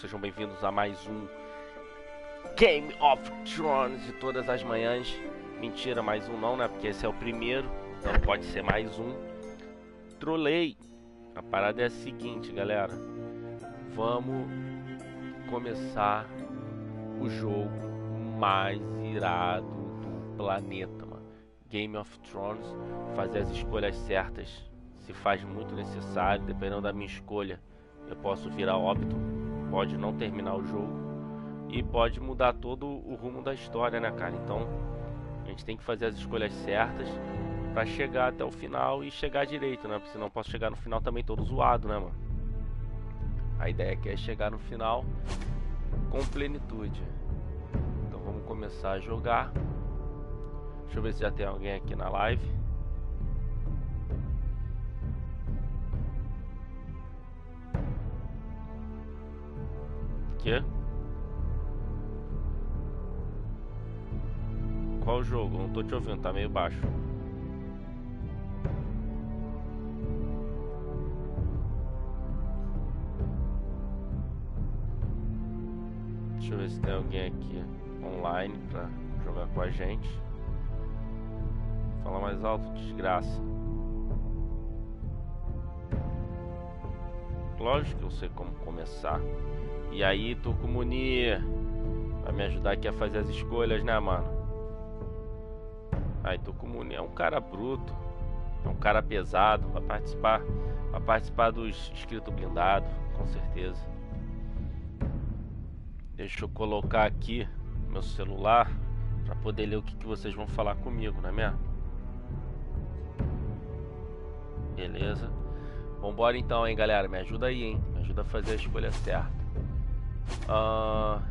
sejam bem-vindos a mais um Game of Thrones de todas as manhãs. Mentira, mais um não, né? Porque esse é o primeiro, então pode ser mais um. Trolei. A parada é a seguinte, galera. Vamos começar o jogo mais irado do planeta, mano. Game of Thrones. Fazer as escolhas certas se faz muito necessário. Dependendo da minha escolha, eu posso virar óbito, pode não terminar o jogo e pode mudar todo o rumo da história, né, cara? Então a gente tem que fazer as escolhas certas pra chegar até o final e chegar direito, né? Porque senão eu posso chegar no final também todo zoado, né, mano? A ideia aqui é chegar no final com plenitude. Então vamos começar a jogar. Deixa eu ver se já tem alguém aqui na live. Qual jogo? Não tô te ouvindo, tá meio baixo. Deixa eu ver se tem alguém aqui online pra jogar com a gente. Fala mais alto, desgraça. Lógico que eu sei como começar. E aí, Tucumuni, vai me ajudar aqui a fazer as escolhas, né, mano? Aí, Tucumuni é um cara bruto, é um cara pesado, vai participar dos inscritos blindados, com certeza. Deixa eu colocar aqui meu celular pra poder ler o que vocês vão falar comigo, não é mesmo? Beleza. Vambora então, hein, galera, me ajuda aí, hein? Me ajuda a fazer a escolha certa.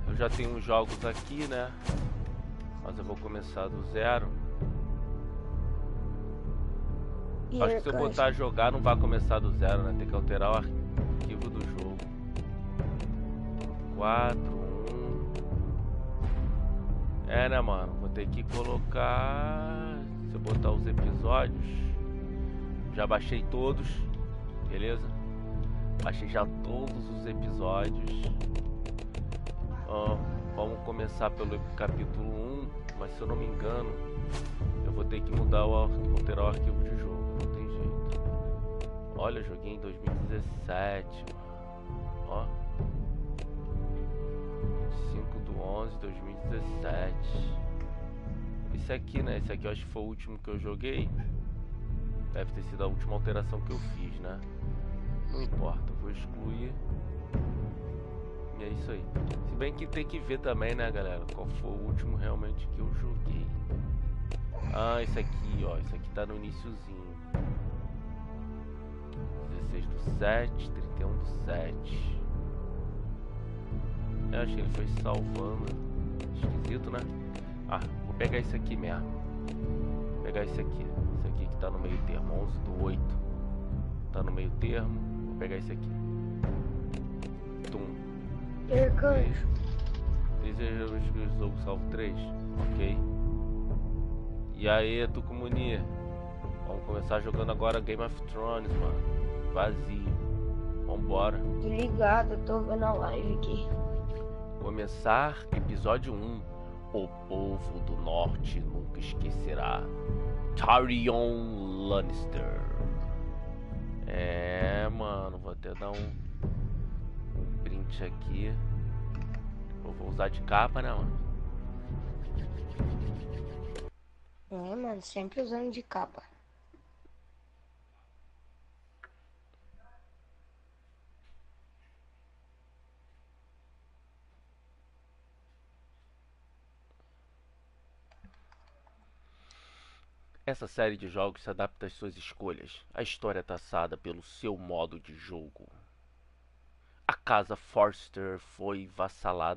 Eu já tenho uns jogos aqui, né? Mas eu vou começar do zero. Acho que se eu botar jogar não vai começar do zero, né? Tem que alterar o arquivo do jogo. 4, 1. É, né, mano? Vou ter que colocar. Se eu botar os episódios. Já baixei todos. Beleza? Baixei já todos os episódios. Vamos começar pelo capítulo 1, mas se eu não me engano, eu vou ter que alterar o arquivo de jogo, não tem jeito. Olha, eu joguei em 2017, mano. Ó, 25/11/2017. Esse aqui, né? Esse aqui eu acho que foi o último que eu joguei. Deve ter sido a última alteração que eu fiz, né? Não importa, eu vou excluir. E é isso aí. Se bem que tem que ver também, né, galera, qual foi o último realmente que eu joguei. Ah, esse aqui, ó. Esse aqui tá no iniciozinho. 16/7, 31/7. Eu acho que ele foi salvando. Esquisito, né? Ah, vou pegar esse aqui mesmo. Vou pegar esse aqui. Esse aqui que tá no meio termo. 11/8. Tá no meio termo. Vou pegar esse aqui. Tum. Desejo que o jogo salvo 3. Ok. E aí, Tucumuni, vamos começar jogando agora Game of Thrones, mano. Vazio. Vambora. Tô ligado, eu tô vendo a live aqui. Começar episódio 1. O povo do norte nunca esquecerá. Tyrion Lannister. É, mano, vou até dar um print aqui. Eu vou usar de capa, né, mano? É, mano, sempre usando de capa. Essa série de jogos se adapta às suas escolhas. A história é traçada pelo seu modo de jogo. A casa Forster foi vassala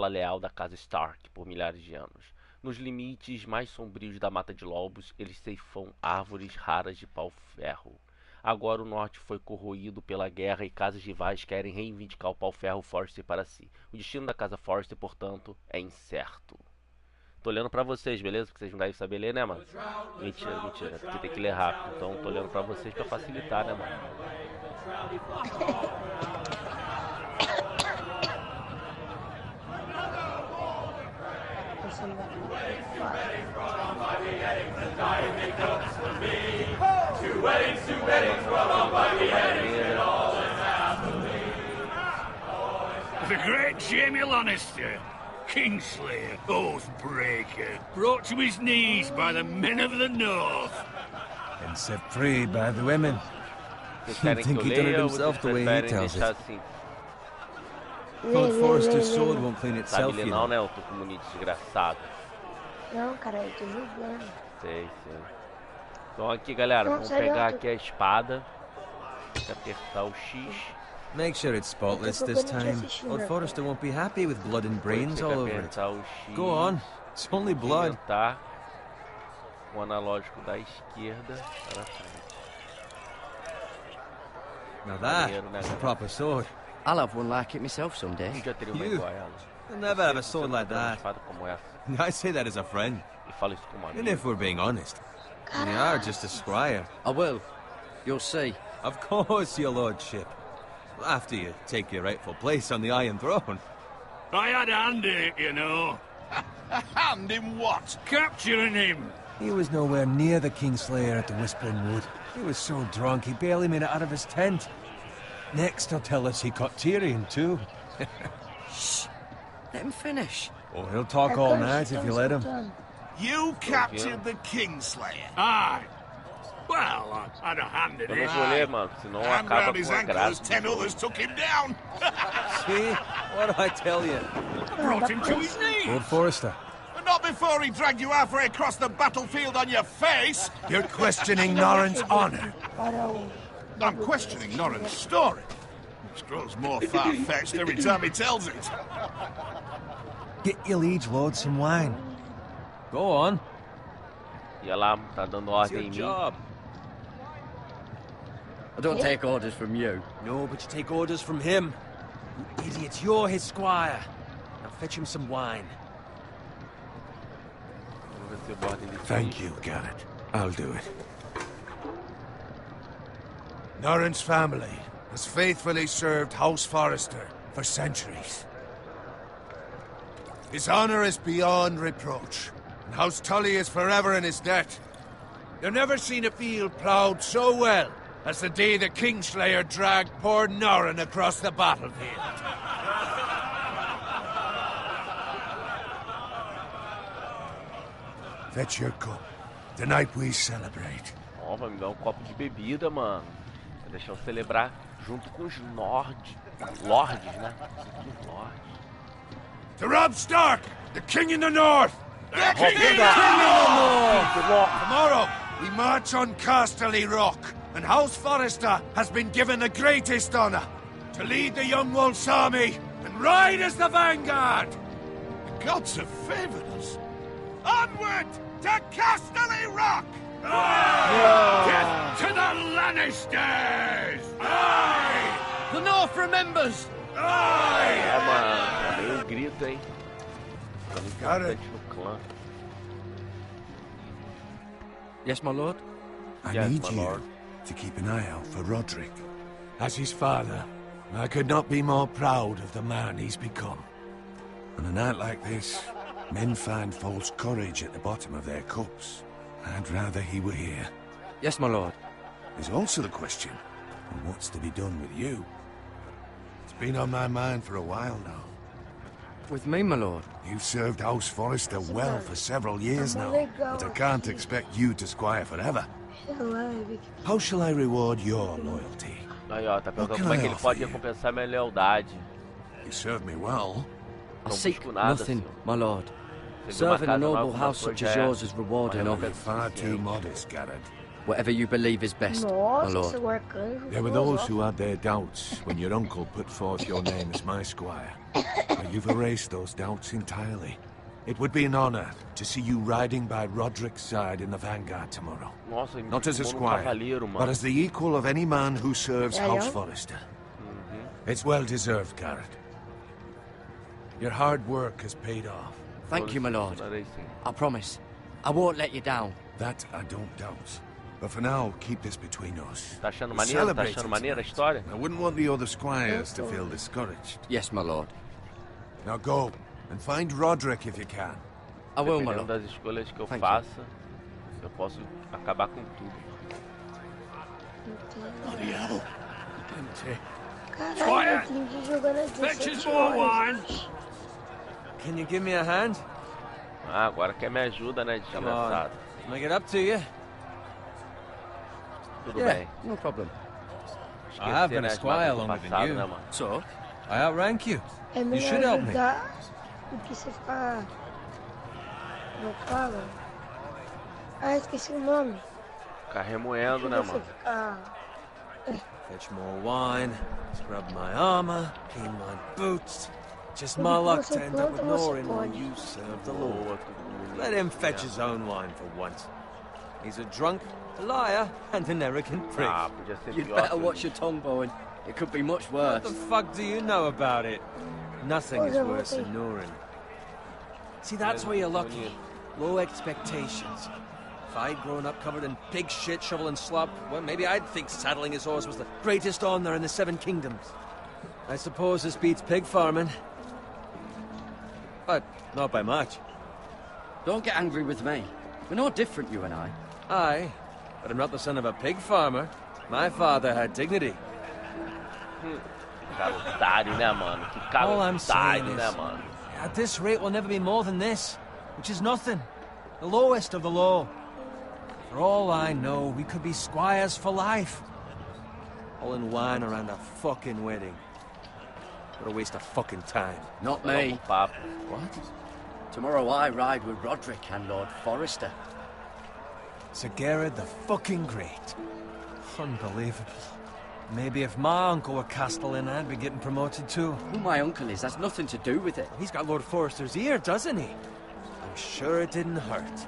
leal da casa Stark por milhares de anos. Nos limites mais sombrios da Mata de Lobos, eles ceifam árvores raras de pau-ferro. Agora o norte foi corroído pela guerra e casas rivais querem reivindicar o pau-ferro Forster para si. O destino da casa Forster, portanto, é incerto. Tô olhando pra vocês, beleza? Porque vocês não devem saber ler, né, mano? Mentira, mentira. Porque tem que ler rápido. Então tô olhando pra vocês pra facilitar, né, mano? The great Jamie Lannister, Kingslayer, Oathbreaker, brought to his knees by the men of the North. And set free by the women. You'd think he done it himself the way he tells it. Lord Forrester's sword won't clean itself, you know. Não, né? Eu tô com bonito desgraçado. Não, cara, eu tô jogando. Sei. Então aqui, galera, vamos pegar aqui a espada. Apertar o X. Make sure it's spotless this time. Lord Forrester won't be happy with blood and brains all over it. Go on, it's only blood. O analógico da esquerda para frente. Now that's a proper sword. I'll have one like it myself someday. You'll never have a sword like that. I say that as a friend. And if we're being honest, you are just a squire. I will. You'll see. Of course, your lordship. After you take your rightful place on the Iron Throne. I had a hand in it, you know. A hand in what? Capturing him. He was nowhere near the Kingslayer at the Whispering Wood. He was so drunk he barely made it out of his tent. Next he'll tell us he caught Tyrion too. Shh. Let him finish. Oh, he'll talk all night if you let him. You captured the Kingslayer? Aye. Well, I had a hand in it. And round his ankles, 10 others took him down. See? What do I tell you? Brought him to his knees. Lord Forrester. But not before he dragged you halfway across the battlefield on your face. You're questioning Norrin's honor. I'm questioning Norrin's story. Which grows more far-fetched every time he tells it. Get your liege lord some wine. Go on. E lá, tá dando ordem em mim. I don't take orders from you. No, but you take orders from him. You idiot, you're his squire. Now fetch him some wine. Thank you, Garrett. I'll do it. Norrin's family has faithfully served House Forrester for centuries. His honor is beyond reproach, and House Tully is forever in his debt. You've never seen a field ploughed so well as the day the Kingslayer dragged poor Norrin across the battlefield. Fetch your cup. Tonight we celebrate. Ó, vai me dar copo de bebida, mano. Vai deixar eu celebrar junto com os lords, né? Os lords. To Robb Stark, the King in the North! The King in the North! Tomorrow, we march on Casterly Rock, and House Forrester has been given the greatest honor to lead the Young Wolf's army and ride as the vanguard! The gods have favored us. Onward to Casterly Rock! Death to the Lannisters! Aye! The North remembers! Aye! É, mano, meio grito, hein? Got it. No clã. Yes, my lord? I Yes, need my you lord. to keep an eye out for Roderick. As his father, I could not be more proud of the man he's become. On a night like this, men find false courage at the bottom of their cups. I'd rather he were here. Yes, my lord. There's also the question of what's to be done with you. It's been on my mind for a while now. With me, my lord? You've served House Forrester well for several years now, but I can't expect you to squire forever. How shall I reward your loyalty? Aí, ó, tá perguntando como é que ele pode recompensar minha lealdade. You served me well. I seek nothing, my lord. Serving a noble house such as yours is rewarding of it. Far too modest, Garrett. Whatever you believe is best, my lord. There were those who had their doubts when your uncle put forth your name as my squire. But you've erased those doubts entirely. It would be an honor to see you riding by Roderick's side in the vanguard tomorrow. Nossa, Not as a squire, but as the equal of any man who serves House Forrester. It's well deserved, Garrett. Your hard work has paid off. Thank you, my lord. I promise. I won't let you down. That I don't doubt. But for now, keep this between us. Tá achando maneiro? Tá achando maneira a história? I wouldn't want the other squires to feel discouraged. Yes, my lord. Now go, and find Roderick if you can. dependendo das escolhas que eu faça, eu posso acabar com tudo. Caralho, eu tenho que jogar na 17 horas. Can you give me a hand? Ah, agora quer me ajuda, né, desgraçado? Can I get up to you? Tudo bem. No problem. I have been a squire longer than you. Né, mano? So, I outrank you. É You should help me. melhor ajudar do que você ficar... Não fala? Ah, esqueci o nome. Ficar remoendo, né, Você mano? ficar... Fetch more wine, scrub my armor, clean my boots. Just my luck to end up with Norin while you serve the Lord. Let him fetch his own wine for once. He's a drunk, a liar, and an arrogant prick. Ah, podia ser You'd pior. better watch your tongue, Bowen. It could be much worse. What the fuck do you know about it? Nothing is worse than Norin. See, that's where you're lucky. Low expectations. If I'd grown up covered in pig shit, shovel and slop, well, maybe I'd think saddling his horse was the greatest honor in the Seven Kingdoms. I suppose this beats pig farming. But not by much. Don't get angry with me. We're no different, you and I. Aye, but I'm not the son of a pig farmer. My father had dignity. Otário, né, mano? Que All I'm saying otário, is, né, mano? at this rate we'll never be more than this, which is nothing. The lowest of the low. For all I know, we could be squires for life. All in wine around a fucking wedding. What a waste of fucking time. Not me. Papo. What? Tomorrow I ride with Roderick and Lord Forrester. Sir Gerard the fucking Great. Unbelievable. Maybe if my uncle were castellan, I'd be getting promoted too. Who my uncle is has nothing to do with it. He's got Lord Forrester's ear, doesn't he? I'm sure it didn't hurt.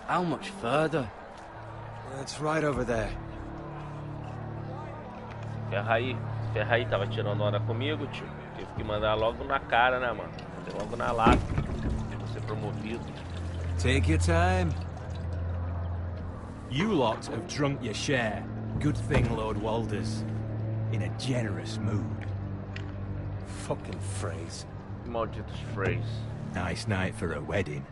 How much further? It's right over there. Ferra aí, tava tirando hora comigo, tio. Tive que mandar logo na cara, né, mano? Mandei logo na lata. Vou ser promovido. Take your time. You lot have drunk your share. Good thing Lord Walder's in a generous mood. Fucking phrase. Malditos phrase. Nice night for a wedding.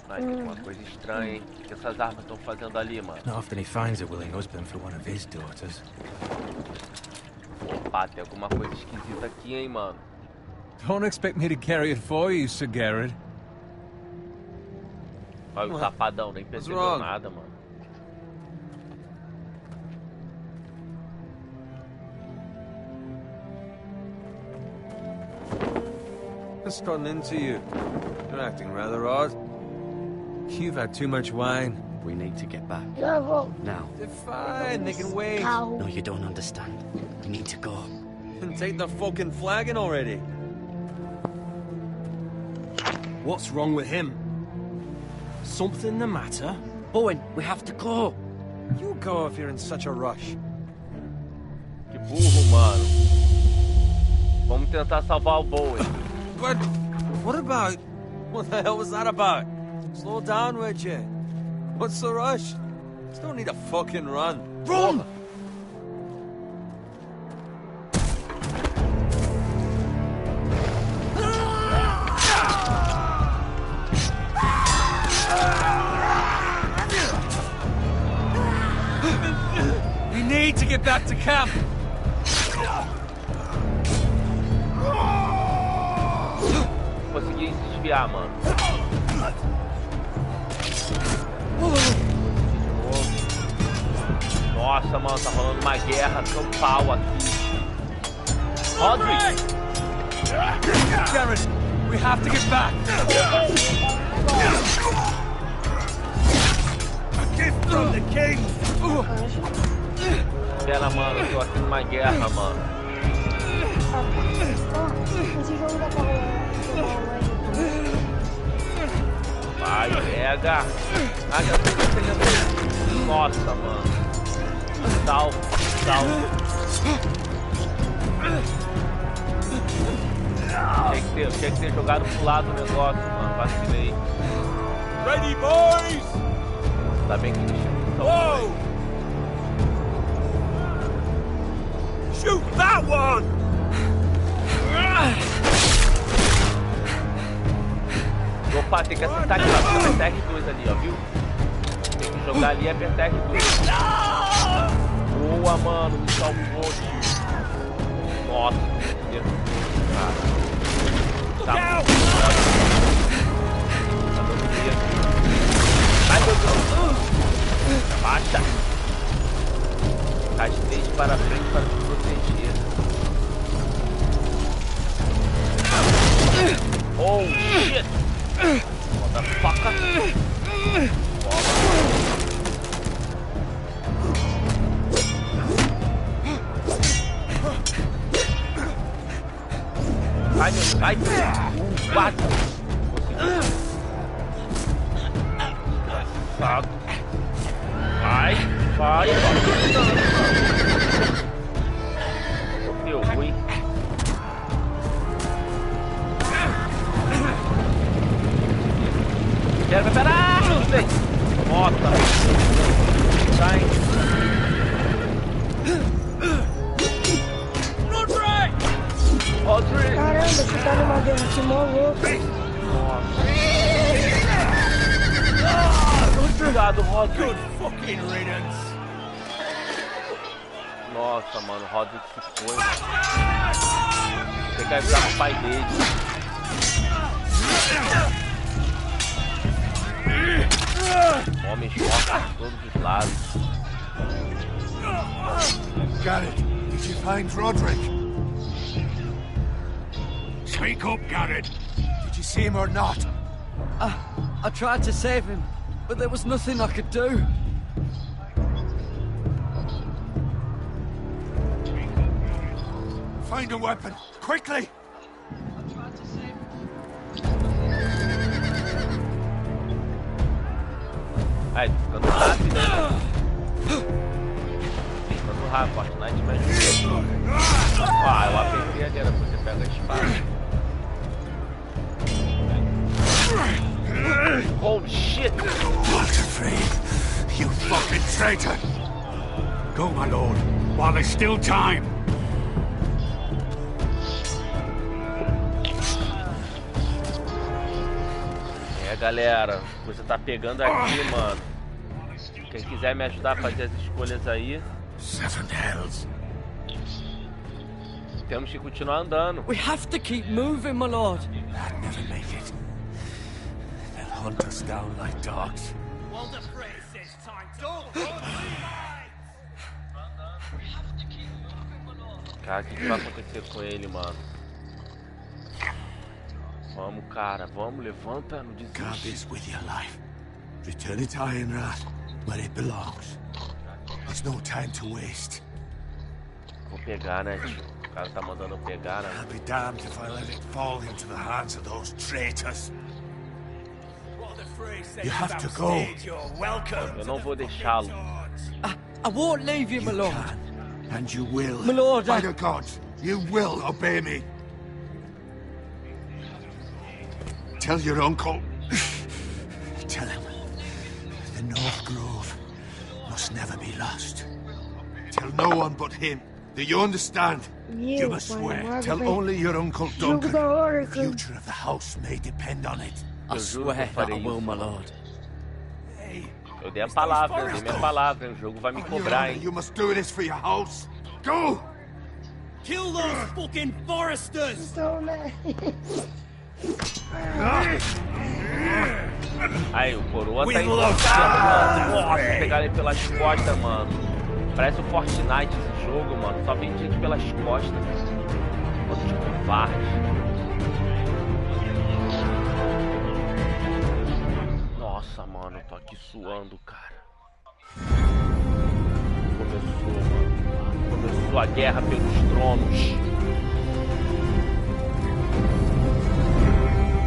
Mas tem uma coisa estranha, hein? O que essas armas estão fazendo ali, mano? Not often he finds a willing husband for one of his daughters. Opa, tem alguma coisa esquisita aqui, hein, mano? Don't expect me to carry it for you, Sir Gerard. Olha o tapadão, nem percebeu nada, mano. What's gotten into you? You're acting rather odd. You've had too much wine. We need to get back. Bravo. Now. They're fine, they can wait. No, you don't understand. We need to go. And take the fucking flagon already. What's wrong with him? Something the matter? Bowen, we have to go. You go if you're in such a rush. Que burro, mano. Vamos tentar salvar o Bowen. But what about... What the hell was that about? Slow down, would you? What's the rush? Just don't need a fucking run. Run! We need to get back to camp. Consegui desviar, mano. Nossa, mano, tá rolando uma guerra campal aqui. Roderick! Garrett, we have to get back. A gift from the king. Pera, mano, eu tô aqui numa guerra, mano. Esse jogo dá pra rolar. Vai, pega. Nossa, mano. Salve, salve. Tinha que ter jogado pro lado o negócio, mano. Vacilei. Ready, boys! Tá bem que eles estão. Shoot that one! Opa, tem que acertar aqui, ó. Apertar R2 ali, ó, viu? Tem que jogar ali e apertar R2. Boa, mano, me salvou, tio. Nossa, meu Deus. Tá muito forte. Tá dando medo. Ai, meu Deus. Baixa. Rasteje para frente para se proteger. Oh, shit. Motherfucker. Vai, meu, vai. Quatro. Desgraçado. Vai, vai. Deu ruim. Pera. Nota. Sai. Rodrigo! Caramba, você tá numa guerra de mó louco. Nossa. Obrigado, Rodrigo. Nossa, mano, o Rodrigo se foi, mano. Tem que avisar pro pai dele. Homens mortos de todos os lados. Garrett, did you find Roderick? Speak up, Garrett. Did you see him or not? I tried to save him, but there was nothing I could do. Find a weapon, quickly! Ai, ficando rápido, né? Ficando rápido, Fortnite vai jogar. Ah, eu apertei ali, era pra você pegar a espada. Holy shit! Walter Free, you fucking traitor! Go, my lord, while there's still time. É, galera, a coisa tá pegando aqui, mano. Quem quiser me ajudar a fazer as escolhas aí, Seven hells. temos que continuar andando. We have to keep moving, my lord. I'd never make it. They'll hunt us down like dogs. Cara, o que vai acontecer com ele, mano? Vamos, cara, vamos, levanta, não Guard desiste. this with your life. Return it to Ironrath, where it belongs. There's no time to waste. Vou pegar, né, tio? O cara tá mandando eu pegar, né? I'll be damned if I let it fall into the hands of those traitors. You have to go. Eu não vou deixá-lo. I won't leave you, my lord. And you will. My lord, By the gods, you will obey me. Tell your uncle. Tell him the North Grove must never be lost. Tell no one but him. Do you understand? You must swear. Tell only your uncle Duncan. The future of the house may depend on it. I swear that I will, my lord. Eu dei a palavra, eu dei minha palavra. O jogo vai me cobrar, hein? You must do this for your house. Go! Kill those fucking foresters! Então, né? Aí, o coroa tá indo lá, mano. Nossa, pegaram ele pelas costas, mano. Parece o Fortnite esse jogo, mano. Só vem gente pelas costas. Mano, de covarde. Nossa, mano, eu tô aqui suando, cara. Começou, mano. Começou a guerra pelos tronos.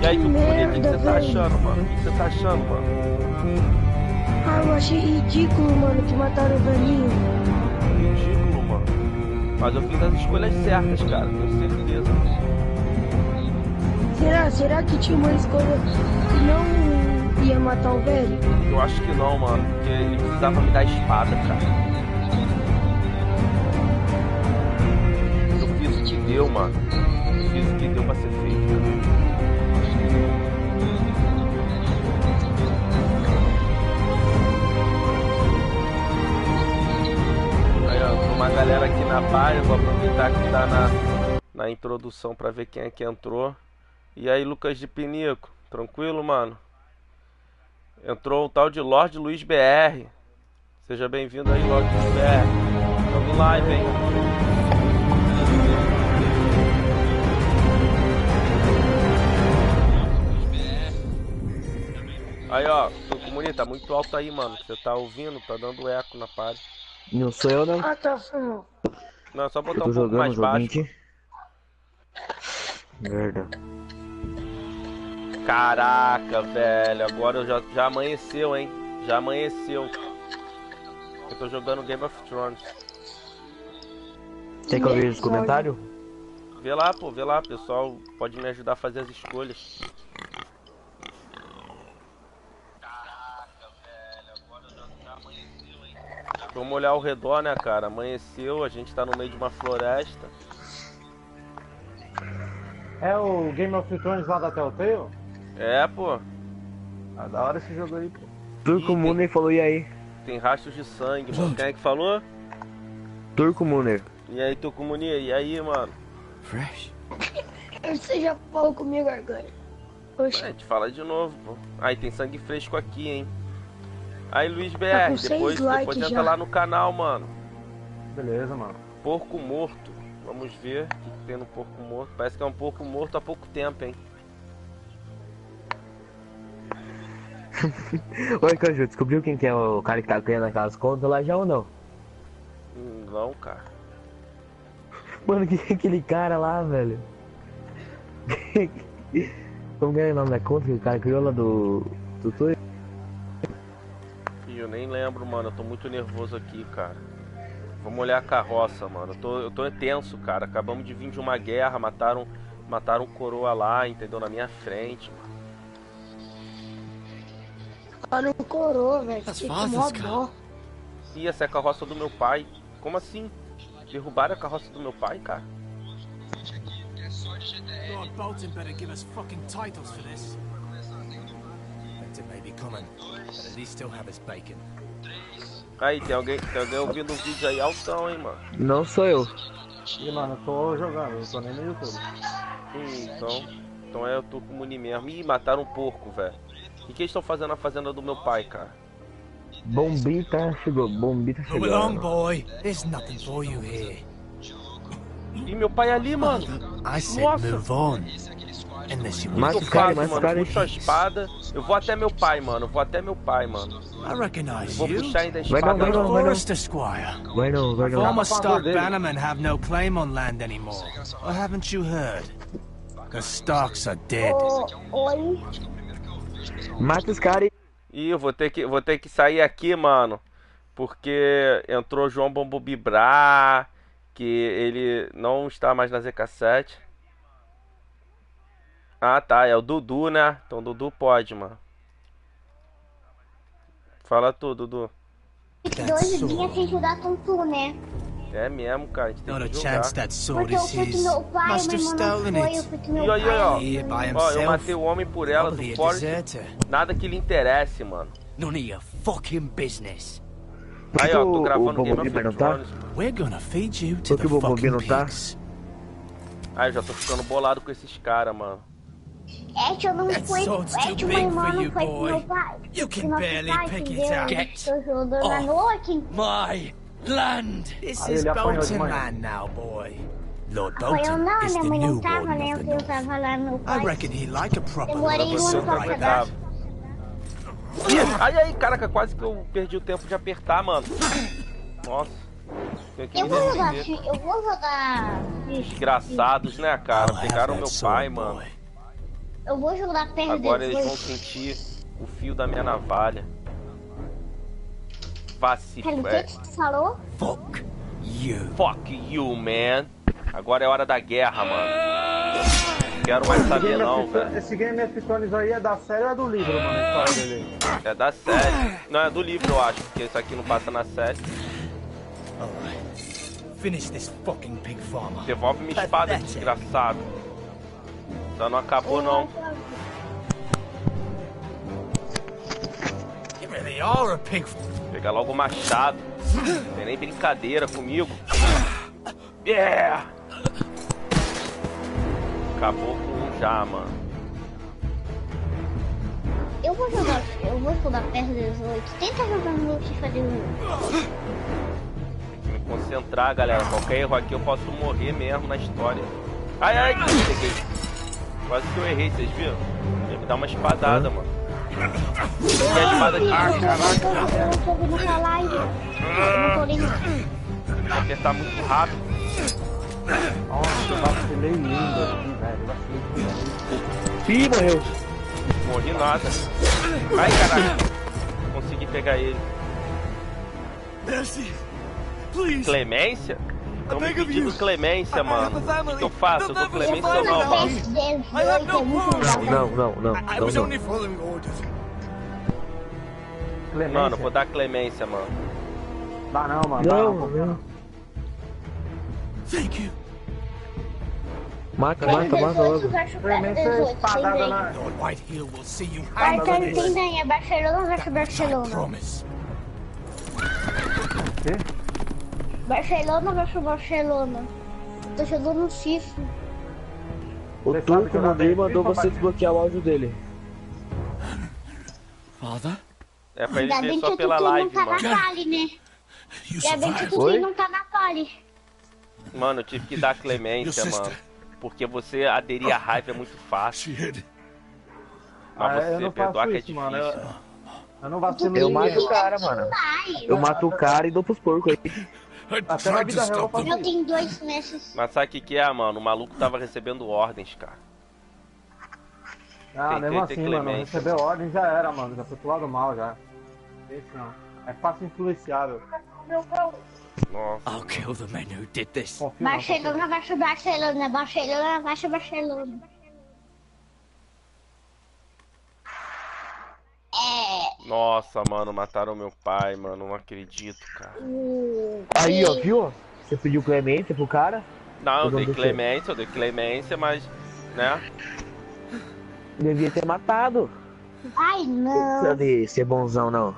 E aí, tu o que você tá achando, mano? O que você tá achando, mano? Ah, eu achei ridículo, mano, que mataram o velhinho. Ridículo, mano. Mas eu fiz as escolhas certas, cara, tenho certeza. Será que tinha uma escolha que não ia matar o velho? Eu acho que não, mano, porque ele precisava me dar a espada, cara. Eu fiz o que deu, mano. Eu fiz o que deu pra ser feito. página, vou aproveitar que tá na introdução pra ver quem é que entrou. E aí, Lucas de Pinico, tranquilo, mano? Entrou o tal de Lorde Luiz BR. Seja bem-vindo aí, Lorde Luiz BR. Tamo live, hein? Aí, ó, o comunidade tá muito alto aí, mano. Você tá ouvindo? Tá dando eco na página. Não sou eu, não. Ah, tá, foi mal. Não, é só botar um pouco mais baixo. Merda. Caraca, velho. Agora eu já amanheceu, hein? Já amanheceu. Eu tô jogando Game of Thrones. Tem que ouvir os comentários? Vê lá, pô, vê lá, pessoal. Pode me ajudar a fazer as escolhas. Vamos olhar ao redor, né, cara? Amanheceu, a gente tá no meio de uma floresta. É o Game of Thrones lá da Telltale? É, pô. Ah, da hora esse jogo aí, pô. Turco Muner falou e aí? Tem rastros de sangue, mano. Quem é que falou? Turco Muner. E aí, Turco Munir? E aí, mano? Fresh. Você já falou comigo agora. Oxe. A gente fala de novo, pô. Aí, tem sangue fresco aqui, hein? Aí, Luiz Tá BR, com depois 6 likes entra já. lá no canal, mano. Beleza, mano. Porco morto. Vamos ver o que tem no porco morto. Parece que é um porco morto há pouco tempo, hein? Oi, Canju, descobriu quem que é o cara que tá criando aquelas contas lá já ou não? Não, cara. Mano, que é aquele cara lá, velho? Como é o nome da conta que o cara criou lá do Twitter? Eu nem lembro, mano. Eu tô muito nervoso aqui, cara. Vamos olhar a carroça, mano. Eu tô tenso, cara. Acabamos de vir de uma guerra. Mataram um coroa lá, entendeu? Na minha frente, mano. Ela não corou, velho. Fiquei com mó dó. Ih, essa é a carroça do meu pai. Como assim? Derrubaram a carroça do meu pai, cara? Lord Bolton better give us fucking titles for this. Winter may be coming, but at least still have his bacon. Aí, tem alguém ouvindo o vídeo aí altão, hein, mano? Não sou eu. Ih, mano, eu tô jogando, eu tô nem no YouTube. Então é eu tô com o Muni mesmo. Ih, mataram um porco, velho. O que eles estão fazendo na fazenda do meu pai, cara? Bombita chegou, Bombita chegou. Move along, boy. There's nothing for you here. Ih, meu pai é ali, mano. I said Nossa. move on. Unless you Mata Eu os caras, faço, mata os mano. caras. Puxo a espada. Eu vou até meu pai, mano. I recognize Vou you. puxar ainda a Vai espada. não, vai não. Forester Squire. Vai não. Former Stark bannermen have no claim on land anymore. Or haven't you heard? The Starks are dead. Oi. Mata os caras. Ih, eu vou ter que sair aqui, mano. Porque entrou João Bombo Bibrar. Que ele não está mais na ZK7. Ah, tá. É o Dudu, né? Então o Dudu pode, mano. Fala tu, Dudu. 2 dias sem jogar com tu, né? É mesmo, cara. A gente tem Not a que chance jogar. that sword Porque eu is fui com his. meu pai, Must meu have irmão stolen não foi, eu it. fui com meu E aí, pai. ó. Here by Ó, eu himself. matei o homem por ela, Probably do a Forte. deserter. Nada que lhe interesse, mano. None of your fucking business. Aí, ó, tô O gravando Game Bombita of não tá? Thrones. We're gonna feed you to Por que the o Bombita fucking não tá? pigs. Aí, eu já tô ficando bolado com esses caras, mano. É que eu não That fui, sword's é too que o meu big irmão for não you, foi com boy. meu pai. You can O nosso barely pai, pick it entendeu? out. Get Tô jogando na noite. my land. This Aí is ele apanhou Bolton demais. land now, boy. Lord Foi eu Bolton não, is minha the mãe new não lord tava, of né? the Eu north. tava lá no meu I pai. reckon he like a proper Demorei lord. Você muito não pra aguentava. pegar. Aí, caraca, quase que eu perdi o tempo de apertar, mano. Nossa. Tenho que Eu me vou jogar, defender. eu vou jogar. Desgraçados, né, cara? I'll have Pegaram that meu sword, pai, mano. boy. Eu vou jogar perto Agora eles vão depois. sentir o fio da minha navalha. Vá se Pera, o que que tu falou? Fuck you. Fuck you, man. Agora é hora da guerra, mano. Quero mais saber não, velho. Esse Game of Thrones aí é da série ou é do livro, mano? A história dele. É da série. Não, é do livro, eu acho, porque isso aqui não passa na série. Alright. Finish this fucking pig farmer. Devolve minha espada, desgraçado. Só não acabou, não. You really are a pig. Pega logo o machado. Não tem nem brincadeira comigo. Yeah! Acabou com um já, mano. Eu vou estudar perto 18. Tenta jogar no FIFA 18. Me concentrar, galera. Qualquer erro aqui eu posso morrer mesmo na história. Ai, ai, peguei. Quase que eu errei, vocês viram? Ia me dar uma espadada, mano. E a espada de... Ah, caraca. Tem que apertar muito rápido. Nossa, eu vacilei lindo aqui, velho. Ih, morreu. Morri nada. Ai, caraca. Consegui pegar ele. Clemência? Estão me pedindo clemência, mano. O que eu faço? Eu dou clemência ou não, mano? Não. Mano, vou dar clemência, mano. Dá não, mano. Não. Thank you. Mata logo. Espadada na... Lord Whitehill will see you Barcelona handle this. tem é Barcelona versus Barcelona. Promise. Quê? Barcelona versus Barcelona. Tô jogando no FIFA. O turco mandou você desbloquear o áudio dele. Father? É pra ele Ainda ver bem só que pela tu não live, tá na mano. Vale, né? Ainda bem que tu não tá na Vale. Mano, eu tive que dar clemência, mano. Porque você aderir à raiva é muito fácil. Mas eu você não perdoar que é isso, difícil. mano. Eu não vacilo Eu ninguém. mato o cara, mano. Eu mato o cara e dou pros porcos aí. Até na vida real eu faço Eu isso. tenho 2 meses. Mas sabe o que é, mano? O maluco tava recebendo ordens, cara. Ah, Tentei mesmo ter assim, mano. clemência. Recebeu ordem já era, mano. Já foi pro lado mal já. Esse não. É fácil influenciável. Nossa. I'll kill the men who did this. Confio não, confio. Barcelona versus Barcelona. Barcelona versus Barcelona. Nossa, mano, mataram meu pai, mano. Não acredito, cara. Aí, ó, viu? Você pediu clemência pro cara? Não, eu dei clemência, mas, né? Devia ter matado. Ai, Não não. precisa de ser bonzão, não.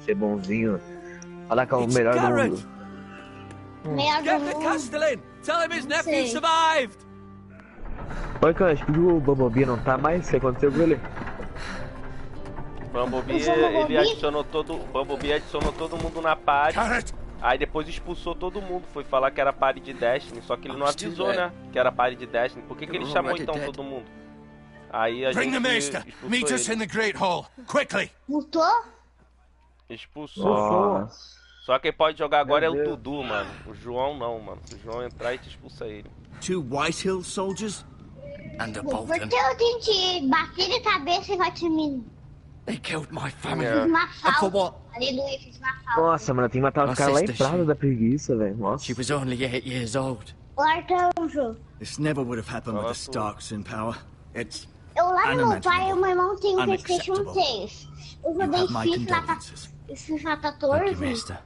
Ser bonzinho. Falar que é o melhor do mundo. Melhor do Get the mundo. Castellan! Tell him his nephew Sei. survived! Oi, Cancho, por que o Bumblebee não tá mais? O que aconteceu com ele? Bumblebee, ele adicionou todo... Bumblebee adicionou todo mundo na party. Aí depois expulsou todo mundo. Foi falar que era party de Destiny. Só que ele não avisou, né? Que era party de Destiny. Por que ele chamou então todo mundo? Aí a Bring the gente maester. Meet us in expulsou ele. the Great Hall. Quickly. Mutou? Expulsou. Só quem pode jogar agora é o Deus. Dudu, mano. O João não, mano. Se o João entrar e te expulsa ele. 2 Whitehill soldiers? And a Porque Bolton. eu tentei bater de cabeça e vai te me... They killed my family. Yeah. Fiz uma And for falta. what? Aleluia, fiz uma falta. Nossa, mano, tem que matar os caras lá em Prado da preguiça, velho. Nossa. She was only 8 years old. O arcanjo. This never would have happened with the Starks in power. It's Eu lá no meu pai e o meu irmão tem um PlayStation 3. Eu You joguei have my FIFA condolences. 14.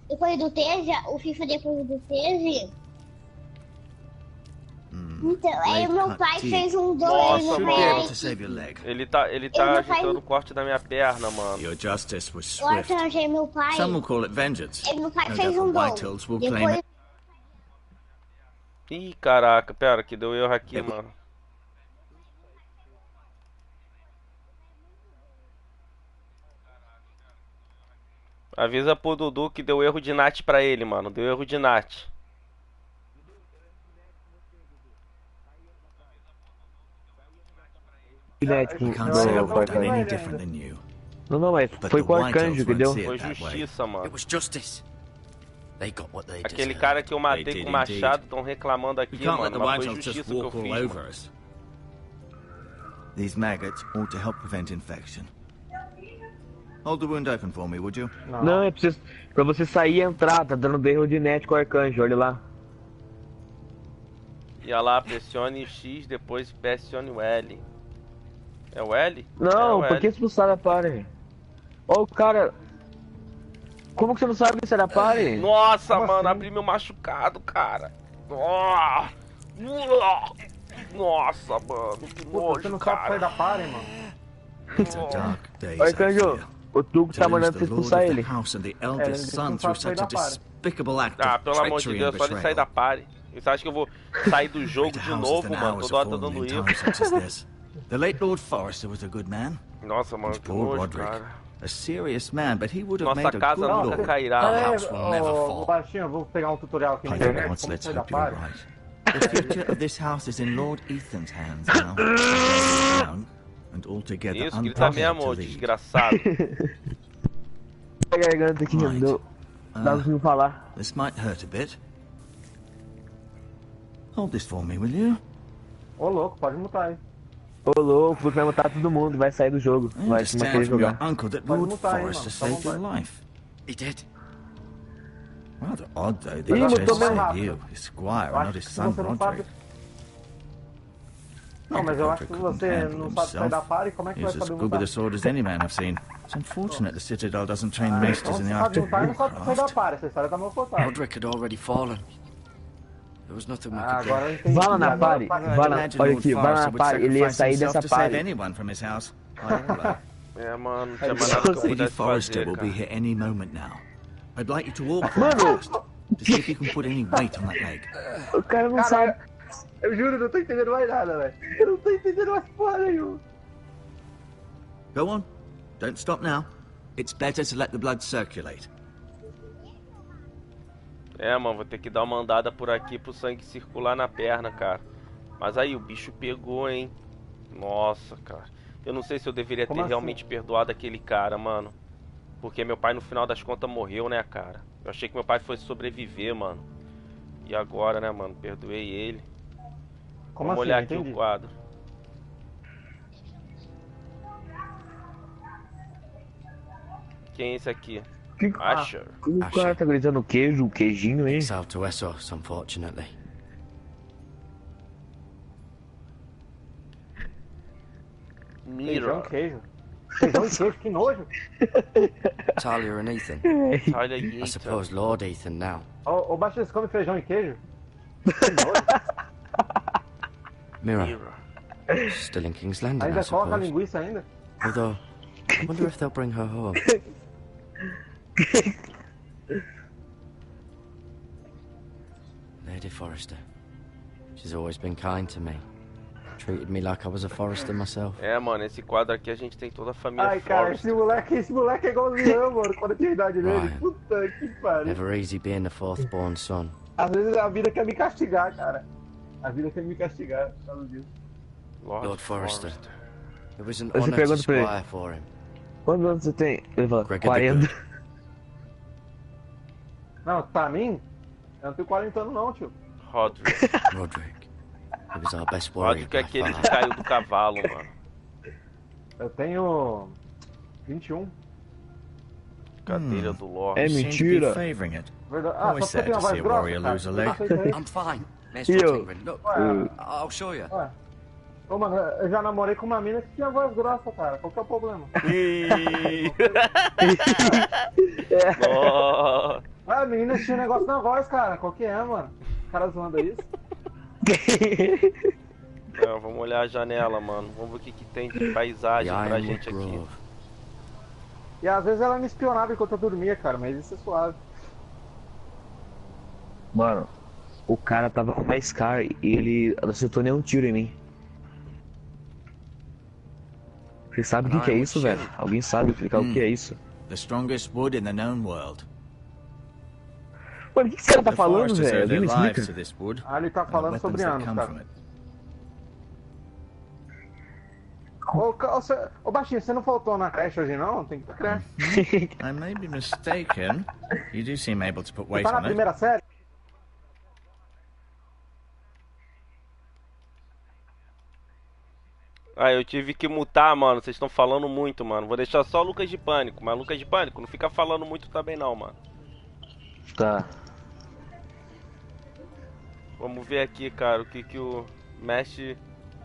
Depois do 13, o FIFA depois do 13. Então, aí o meu pai fez um 2 Nossa, no Should be meu able to save your leg. Ele tá Eu não agitando faço- o corte da minha perna, mano. Your justice was O swift. arcanjo e meu pai. Some will call it vengeance. E meu pai No fez doubt um the 2. Whitehills will claim Depois it. Ih, caraca, pera, que deu erro aqui, mano. Avisa pro Dudu que deu erro de NAT pra ele, mano. Deu erro de NAT. I can't say I would have done any different than you. Não, mas But foi the com o arcanjo Whitehills que won't deu. see Foi it that way. justiça, It mano. was justice. They got what they Aquele deserved. cara que eu matei They com did o machado estão reclamando We aqui, can't let mano. the Mas foi Whitehills just justiça que eu walk all fiz, over mano. us. These maggots ought to help prevent infection. Hold the wound open for me, would you? Não, é preciso. Pra você sair e entrar, tá dando erro de net com o arcanjo, olha lá. E olha lá, pressione X, depois pressione o L. É o L? Não, é o por que L. expulsar da party? Ó, o cara. Como que você não sabe se era party? Nossa, Como mano, assim? abri meu machucado, cara. Nossa, mano, que Puta, você nojo, não sabe sair cara. da party, mano. It's a dark day, Ó, arcanjo, o Tuco To tá lose mandando você the lord expulsar of the ele. house and the ele eldest disse son que não through sabe sair such a da party. despicable act Ah, of pelo amor de treachery and Deus, só ele sair da betrayal. party. Você acha que eu vou sair do jogo de novo, mano? Toda hora tá dando erro. The late Lord Forrester was a good man. Nossa, mano, que nojo, cara. A serious man, but he would have Nossa made a casa good nunca lord. cairá. The house will never fall. Baixinho, vou pegar um tutorial aqui na internet. Let's hope you're right. The future of this house is in Lord Ethan's hands now. And altogether isso, grita mesmo, desgraçado. A garganta aqui não dá pra falar. This might hurt a bit. Hold this for me, will you? Ô louco, pode mutar aí. Ô louco, vai mutar todo mundo, vai sair do jogo. Vai se manter jogar. Uncle that Lord Forrester saved your life. He did. Rather odd though, they just saved you, his squire, and not his son Roderick. Não, mas eu acho que você não sabe sair da party, como é que vai saber mutar? He's as good with a sword as any man I've seen. It's unfortunate the Citadel doesn't train maesters in the art of warcraft. Roderick had already fallen. There was nothing we could do. Vá lá na party, olha aqui, vai lá na party, ele ia sair dessa party. É, mano, não tinha mais nada que eu Lady pudesse Forrester fazer, will be cara. here any moment now. I'd like you to walk first, to see if you can put any weight on that leg. O cara não sabe. Eu juro, eu não tô entendendo mais nada, velho. Eu não tô entendendo mais porra nenhuma. Go on, don't stop now. It's better to let the blood circulate. É, mano, vou ter que dar uma andada por aqui pro sangue circular na perna, cara. Mas aí, o bicho pegou, hein? Nossa, cara. Eu não sei se eu deveria ter realmente perdoado aquele cara, mano. Porque meu pai, no final das contas, morreu, né, cara? Eu achei que meu pai fosse sobreviver, mano. E agora, né, mano? Perdoei ele. Vamos olhar aqui o quadro. Quem é esse aqui? Asher. O cara tá gritando queijo, queijinho, hein? Exiled to Essos, unfortunately. Feijão, queijo. Feijão e queijo, que nojo. Talia and Ethan. Talia e Ethan. I suppose Lord Ethan now. Ô, Baixinho, você come feijão e queijo? Mira. Still in King's Landing, I ainda coloca suppose. linguiça ainda? Although, I wonder if they'll bring her home. Lady Forrester. She's always been kind to me. Treated me like I was a Forrester myself. É, mano, esse quadro aqui a gente tem toda a família Ai, cara, esse moleque é igualzinho, mano, quando eu tinha a idade dele. Ryan. Puta que pariu. Never easy being the fourth born son. Às vezes a vida quer me castigar, cara. A vida quer me castigar, por causa disso. Lord Forrester. It was an Você honor to pergunta pra squire ele, for him. quantos anos você tem? Ele fala, Greg 40. Não, pra mim, eu não tenho 40 anos não, tio. Roderick. Roderick. He was our best warrior Roderick é by aquele far. que caiu do cavalo, mano. Eu tenho 21. Cadeira do Lorde. É mentira. Verdade. Ah, só porque eu tenho uma voz grossa, cara. I'm fine. Nice Eu. talking, Rin. Look, I'll show you. Ué. Ô, mano, eu já namorei com uma mina que tinha voz grossa, cara. Qual que é o problema? Oh. Ah, a menina tinha negócio na voz, cara. Qual que é, mano? O cara zoando isso? Não, vamos olhar a janela, mano. Vamos ver o que, que tem de paisagem pra gente aqui. E às vezes ela me espionava enquanto eu dormia, cara, mas isso é suave. Mano, o cara tava com uma Scar e ele não acertou nenhum tiro em mim. Você sabe o que é isso, velho? Alguém sabe explicar o que é isso? The strongest wood in the known world. Mano, o que esse cara tá falando, velho? Alguém me explica? Ah, ele tá falando sobre anos, cara. Ô, Baixinho, você não faltou na creche hoje, não? Tem que ir pra creche. I may be mistaken. You do seem able to put weight Tá na on it. primeira série? Ah, eu tive que mutar, mano. Vocês estão falando muito, mano. Vou deixar só o Lucas de Pânico. Mas Lucas de Pânico, não fica falando muito também não, mano. Tá. Vamos ver aqui, cara, o que que o Mestre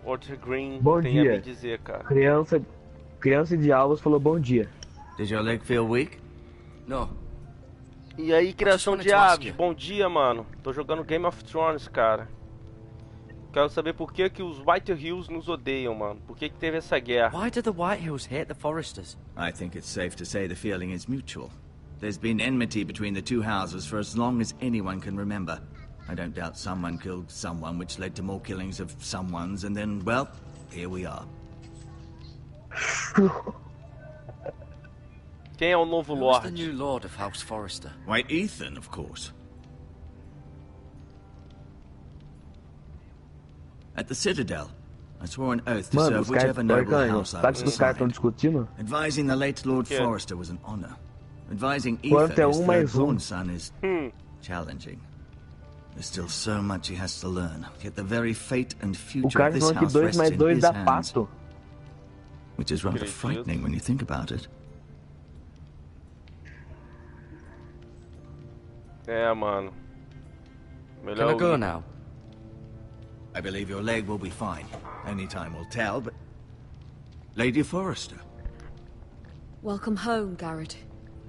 Walter Green Bom tem a dia. me dizer, cara. Criança de Alvos falou bom dia. Did your leg feel weak? No. E aí, criação wanted de to ask aves, you. bom dia, mano. Tô jogando Game of Thrones, cara. Quero saber por que que os White Hills nos odeiam, mano. Por que que teve essa guerra? Why do the White Hills hate the Forresters? I think it's safe to say the feeling is mutual. There's been enmity between the two houses for as long as anyone can remember. I don't doubt someone killed someone, which led to more killings of someones, and then, well, here we are. Quem é o novo Who's Lorde? the new Lord of House Forrester? Why, Ethan, of course. At the Citadel, I swore an oath to serve whichever noble house I was assigned. Advising the late Lord Forrester was an honor. Advising Ethan, his third-born son, is challenging. There's still so much he has to learn, yet the very fate and future of this house rests in his hands. Which is rather frightening when you think about it. É, mano. Can I go now? I believe your leg will be fine. Only time will tell, but... Lady Forrester. Welcome home, Garrett.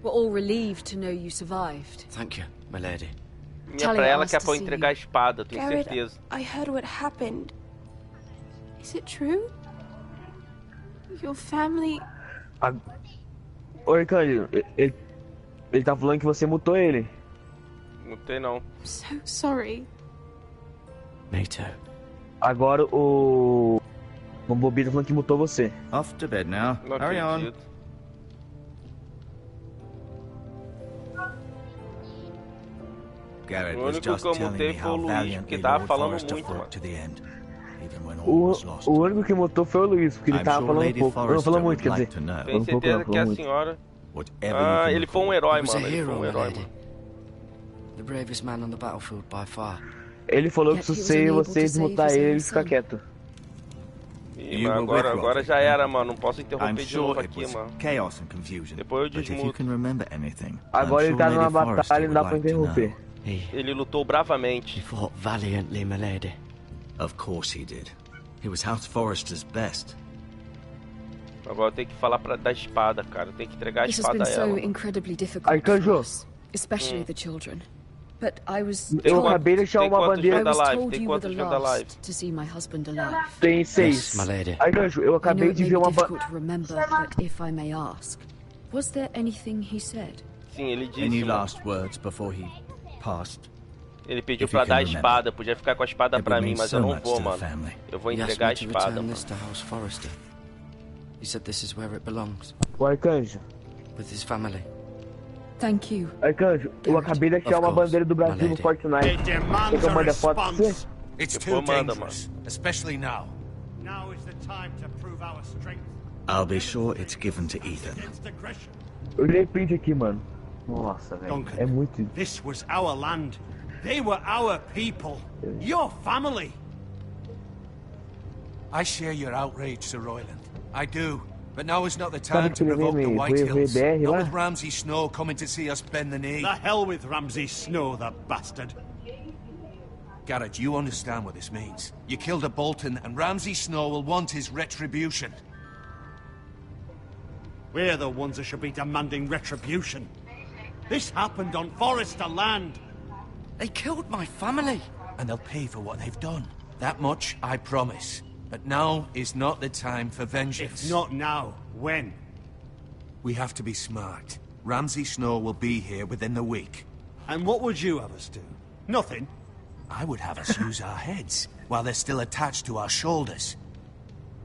We're all relieved to know you survived. Thank you, my lady. Minha pra ela que é pra eu entregar a espada, tenho certeza. I heard what happened. Is it true? Your family... Oi, Cândido. Ele tá falando que você mutou ele. Mutei não. I'm so sorry. Me too. Agora o Bobby tá falando que mutou você. Off to bed now. Hurry on. Garrett was just telling me how valiantly Lord Forrester fought to the end, even when all was lost. O único que mutou foi o Luiz, porque ele tava falando pouco. Não falou muito, quer dizer. Tenho certeza que a senhora... Ah, ele foi um herói, mano. Ele foi um herói, mano. The bravest man on the battlefield by far. Ele falou que se você desmutar ele fica quieto. Ih, mas agora já era, mano. Não posso interromper de novo aqui, mano. Depois eu desmuto. Agora ele tá numa batalha e não dá pra interromper. Ele lutou bravamente. He fought valiantly, my lady. Of course he did. He was House Forrester's best. Agora eu tenho que falar da espada, cara. Eu tenho que entregar a espada a ela. So incredibly difficult for us, especially the children. But I was Eu acabei de deixar uma bandeira da live. Tem quantos vêem da live? To see my husband alive. Tem 6. My lady. Arcanjo, eu acabei de ver uma bandeira. To remember, but if I may ask, was there anything he said? Sim, ele disse. Any last words before he passed? Ele pediu pra dar a espada, podia ficar com a espada pra mim, mas eu não vou, mano. Eu vou entregar a espada, mano. He said this is where it belongs. O Arcanjo. With his family. Thank you. Arcanjo, eu acabei de achar uma bandeira do Brasil no Fortnite. Você quer mandar foto pra você? It's too dangerous, especially now. Now is the time to prove our strength. I'll be sure it's given to Ethan. Eu dei print aqui, mano. Nossa, velho. É muito. This was our land. They were our people. Your family. I share your outrage, Sir Royland. I do. But now is not the time to provoke the White Hills. Not with Ramsay Snow coming to see us bend the knee. The hell with Ramsay Snow, the bastard. Garrett, you understand what this means. You killed a Bolton, and Ramsay Snow will want his retribution. We're the ones that should be demanding retribution. This happened on Forrester land. They killed my family. And they'll pay for what they've done. That much, I promise. But now is not the time for vengeance. If not now, when? We have to be smart. Ramsay Snow will be here within the week. And what would you have us do? Nothing? I would have us use our heads, while they're still attached to our shoulders.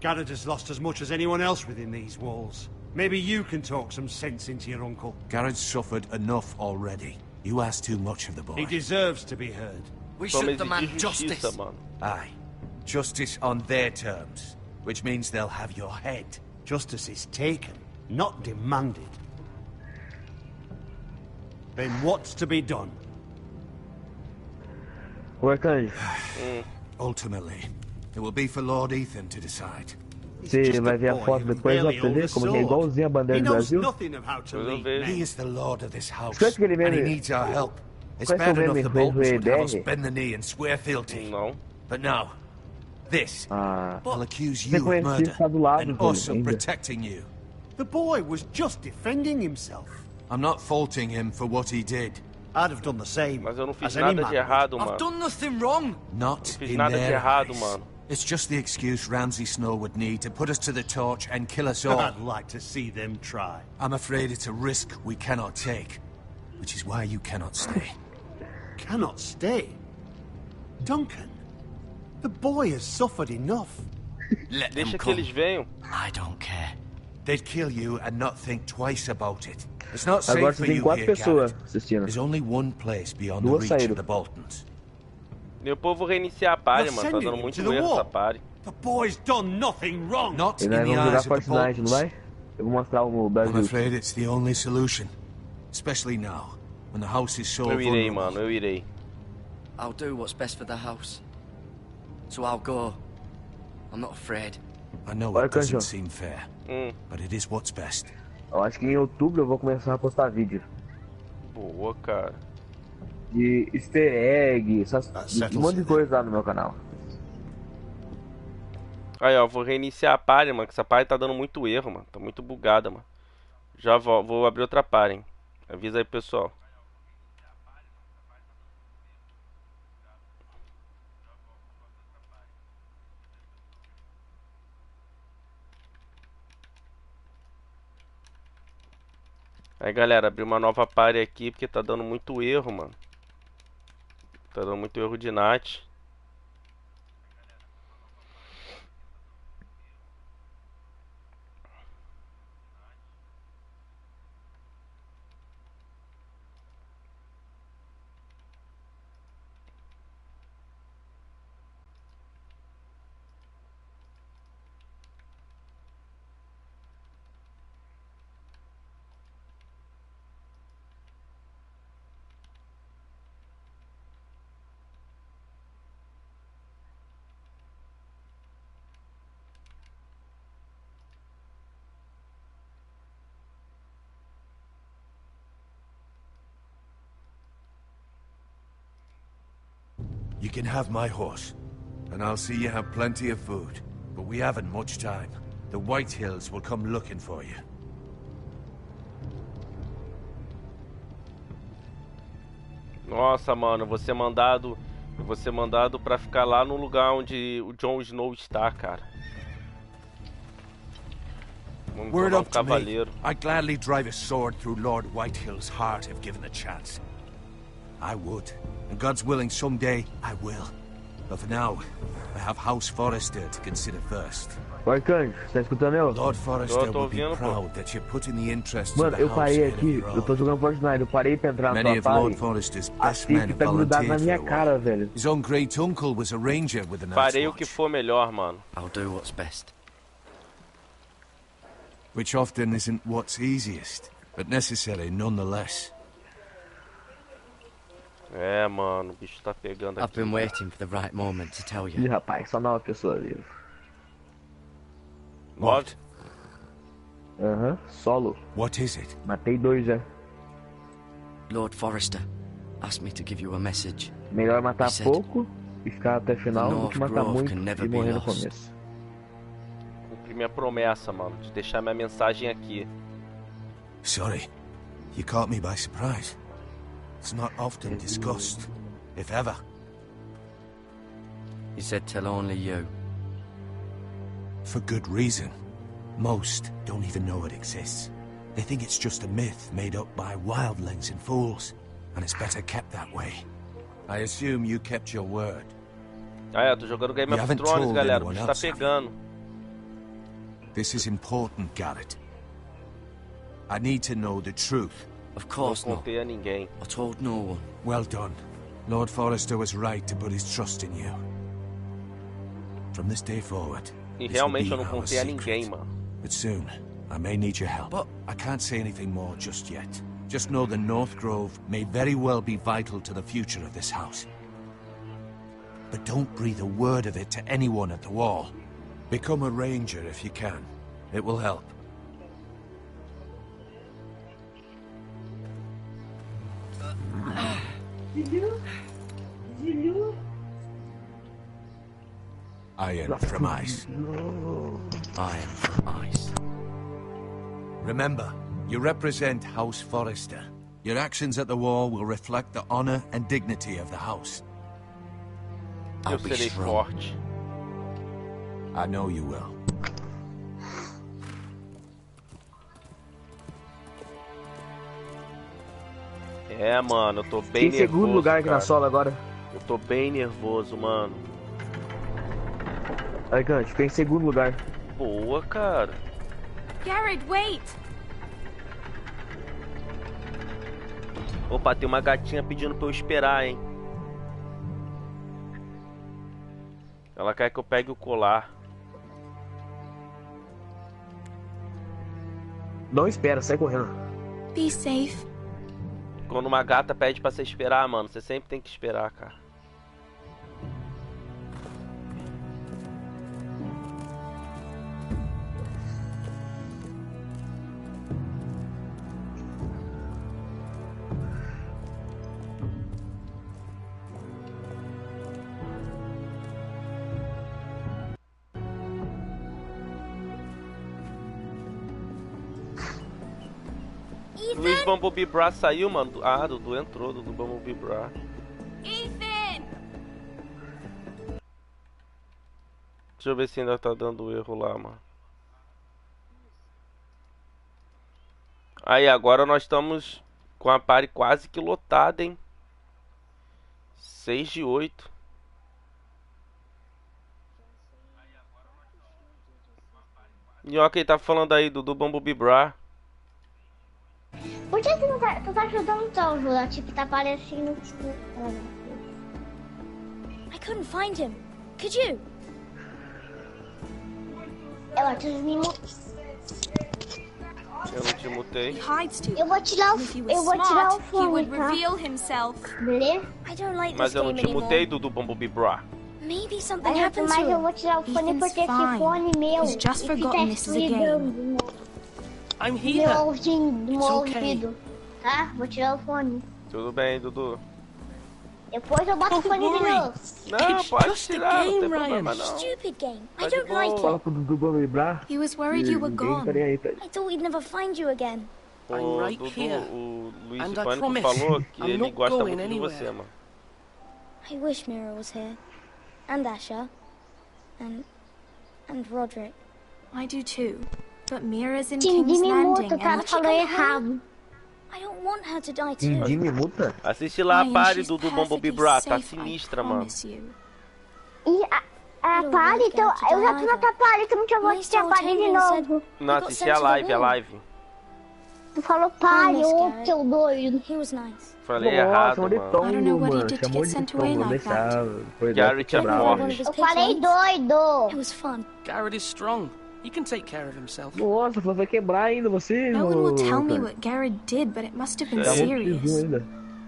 Garrett has lost as much as anyone else within these walls. Maybe you can talk some sense into your uncle. Garrett's suffered enough already. You ask too much of the boy. He deserves to be heard. We should demand justice. Aye. Justice on their terms, which means they'll have your head. Justice is taken, not demanded. Then what's to be done? Ultimately, it will be for Lord Ethan to decide. Você vai ver a foto depois, vai ver como é igualzinho a bandeira do Brasil. He is the lord of this house, Esquece que ele and he needs our help. It's bad enough the Boltons would have us bend the knee and swear fealty. No. But now, this, I'll accuse you of murder, and us of protecting you. The boy was just defending himself. I'm not faulting him for what he did. I'd have done the same. Mas eu não fiz nada de errado, mano. I've done nothing wrong. Not in their eyes. It's just the excuse Ramsay Snow would need to put us to the torch and kill us all. I'd like to see them try. I'm afraid it's a risk we cannot take, which is why you cannot stay. Cannot stay? Duncan, the boy has suffered enough. Let Deixa que eles venham. I don't care. They'd kill you and not think twice about it. It's not Agora safe for tem you 4 here, pessoas Garrett. assistindo. There's only one place beyond the Duas reach saíram. of the Boltons. Meu povo reiniciar a party, mano. Tá dando muito erro essa party. The boy's done nothing wrong. Not E in nós the vamos jogar eyes of the Fortnite, não Boltons. vai? Eu vou mostrar o I'm Brasil. afraid it's the only solution. Especially now, when the house is so Eu irei, vulnerable. mano. Eu irei. I'll do what's best for the house. So I'll go. I'm not afraid. I know Vai, it doesn't Canjão. seem fair, but it is what's best. Eu acho que em outubro eu vou começar a postar vídeo. Boa, cara. De easter egg, um monte de coisa lá no meu canal. Aí, ó, vou reiniciar a party, mano, que essa party tá dando muito erro, mano. Tá muito bugada, mano. Já vou abrir outra party, hein. Avisa aí, pessoal. Aí, galera, abri uma nova party aqui porque tá dando muito erro, mano. Tá dando muito erro de NAT. You can have my horse, and I'll see you have plenty of food. But we haven't much time. The White Hills will come looking for you. Nossa, mano, eu vou ser mandado pra ficar lá no lugar onde o Jon Snow está, cara. Vamos Word tornar up to me. cavaleiro. I'd gladly drive a sword through Lord Whitehill's heart if given the chance. I would. And God's willing, someday I will. But for now, I have House Forrester to consider first. Oi, Canjo, você tá escutando eu? Lord Forrester Tô will be ouvindo, pô. proud that you're putting the interests Mano, of the eu house parei ahead of aqui, your eu tô own. jogando Fortnite, eu parei pra entrar na Many sua of Lord party. Forrester's A best men Cip have tá grudado na volunteered minha for a cara, while. velho. His own great uncle was a ranger with the Night's Farei o que Watch, for melhor, mano. I'll do what's best. which often isn't what's easiest, but necessary nonetheless. É, mano, o bicho tá pegando aqui. I've been waiting for the right moment to tell Ih, you. rapaz, só 9 pessoas vivo. What? Aham, solo. What is it? Matei 2 já. Lord Forrester asked me to give you a message. Melhor matar He said, pouco e ficar até o final do que matar Grove muito can never e be morrer no lost. começo. Cumpri minha promessa, mano, de deixar minha mensagem aqui. Sorry, you caught me by surprise. It's not often discussed, if ever. He said tell only you. For good reason. Most don't even know it exists. They think it's just a myth made up by wildlings and fools, and it's better kept that way. I assume you kept your word. Ah, é, tô jogando Game You of haven't Thrones, told galera, o anyone bicho tá else, have you? pegando. This is important, Garrett. I need to know the truth. Of Não course not. contei a ninguém. I told no one. Well done. Lord Forrester was right to put his trust in you. From this day forward, E this will realmente be eu não our contei a secret. ninguém, mano. But soon, I may need your help. But- I can't say anything more just yet. Just know the North Grove may very well be vital to the future of this house. But don't breathe a word of it to anyone at the wall. Become a ranger if you can. It will help. I am from ice. I am from ice. Remember, you represent House Forrester. Your actions at the wall will reflect the honor and dignity of the house. I'll Eu be serei strong. forte. I know you will. É, mano, eu tô bem Fiquei em segundo nervoso, lugar aqui cara. na solo agora. Eu tô bem nervoso, mano. Aí, Gant, fiquei em segundo lugar. Boa, cara. Garrett, wait! Opa, tem uma gatinha pedindo pra eu esperar, hein. Ela quer que eu pegue o colar. Não espera, sai correndo. Be safe. Quando uma gata pede pra você esperar, mano, você sempre tem que esperar, cara. Luiz Bumblebee Bra saiu, mano. Ah, Dudu entrou, Dudu Bumblebee Bra. Ethan! Deixa eu ver se ainda tá dando erro lá, mano. Aí, agora nós estamos com a party quase que lotada, hein. 6 de 8. E ó, quem tá falando aí, Dudu Bumblebee Bra. Por que tu tá ajudando tão, Júlia? Tipo, tá parecendo tipo... I couldn't find him. Could you? Eu não te mutei. Eu vou tirar o fone, tá? Beleza? Mas eu não te mutei, Dudu Bumblebee Bra. Maybe something happened to him. Mas eu vou tirar o fone porque esse fone meu... He's just forgotten this is a game. I'm here. Meu ouvido, tá? Vou tirar o fone. Tudo bem, Dudu. Depois eu boto o fone de novo. Não, pode tirar, não tem problema não. Stupid game. I don't like Fala it. pro Dudu Bumblebee Bra. He was worried you were gone. I thought we'd never find you again. O Dudu, o Luiz Pânico falou que ele gosta muito de você, mano. I wish Mira was here. And Asher. And Roderick. I do too. But Mira's in King's Landing and Cara, falou errado. I don't want her to die too. Jimmy muta? Assiste lá a party do Bumblebee Bra, tá sinistra, mano. E a party, então, eu já tô na tua party, tu não tinha vontade de ter a party de novo. Não, assisti a live, Tu falou party, ô, seu doido. He was nice. Falei errado, chamou de mano. tongo, mano. Chamou de tongo, vou deixar. Garrett é forte. Eu falei doido. It was fun. Garrett is strong. He can take care of himself. Nossa, vai quebrar ainda você, No one will tell me cara. what Garrett did, but it must have been Tá bom, serious. ainda.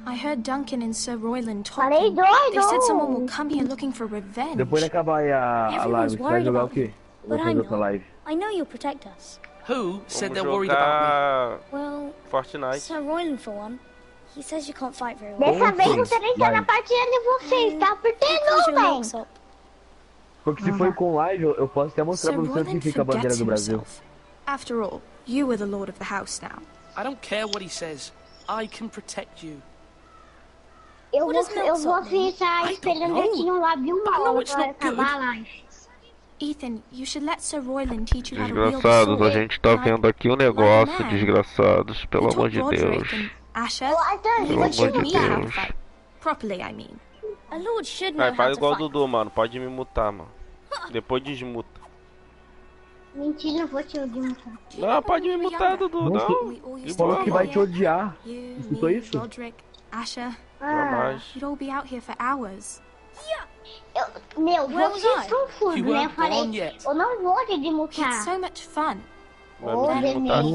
I heard Duncan and Sir Royland Falei talking. doido. They said someone will come here looking for revenge. Depois de acabar aí a live, você vai jogar o quê? Vou fazer outra live. I know you'll protect us. Who said Vamos they're worried about jogar Well, Fortnite. Sir Royland for one. He says you can't fight very well. Dessa vez você vai entrar na partida de vocês, tá? Porque não, velho. Porque se for com live, eu posso até mostrar Sir pra você onde Royland fica a bandeira forgets do Brasil. himself. After all, you are the lord of the house now. I don't care what he says. I can protect you. Eu vou ficar esperando aqui no lábio uma hora pra acabar a live. Ethan, you should let Sir Royland teach you how to wield a Desgraçados, sword. a gente tá vendo aqui um negócio, desgraçados, pelo You amor taught de Roderick Deus. and Asher, Pelo you amor teach de me how to Deus. fight. Properly, I mean. A lord should know Vai, how faz to igual o fight. Dudu, mano, pode me mutar, mano. Depois desmuta. Mentira, não vou te odiar. Não, pode me mutar, Dudu, não. Ele falou que vai te odiar. You, Escutou me, isso? Roderick, Asher. Jamais. You'd all be out here for hours. Meu, vocês são furdos, né? Eu falei, eu não vou te It's desmutar. so much fun. Vai me desmutar sim.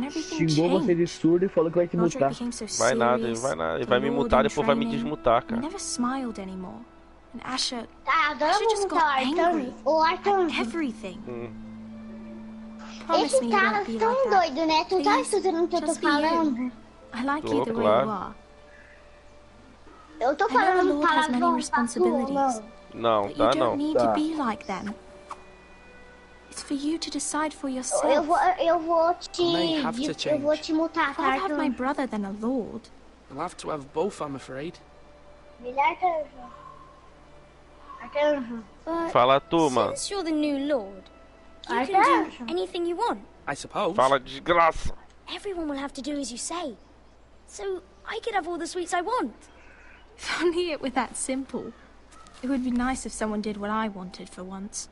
Nossa, xingou você de surdo e falou que vai te Roderick mutar. became so Vai nada, serious. vai nada. Ele The vai me Lord mutar, in depois vai me training. desmutar, He cara. never smiled anymore. And Asher, Tá, agora Asher eu just vou got mutar o angry Arthur. O Arthur, at everything. esses Promise me you won't caras be tão like that. doidos, né? Tu tá escutando o que eu tô Just be you. falando? I like Tô, you the way claro. you are. Eu tô I know the falando Lord has many palavrão pra tu, responsibilities, não. Não, but tá you don't não. need to be like them. It's for you to decide for Eu yourself. vou May have to eu vou change. te mutar, I'd tá, rather have my Arthur? brother than a lord. I'll have to have both, I'm afraid. Arthur. But Fala tu, mano. since you're the new lord, you Arthur. can do anything you want. I suppose. Fala desgraça. Everyone will have to do as you say. So I could have all the sweets I want. If only it were that simple. It would be nice if someone did what I wanted for once.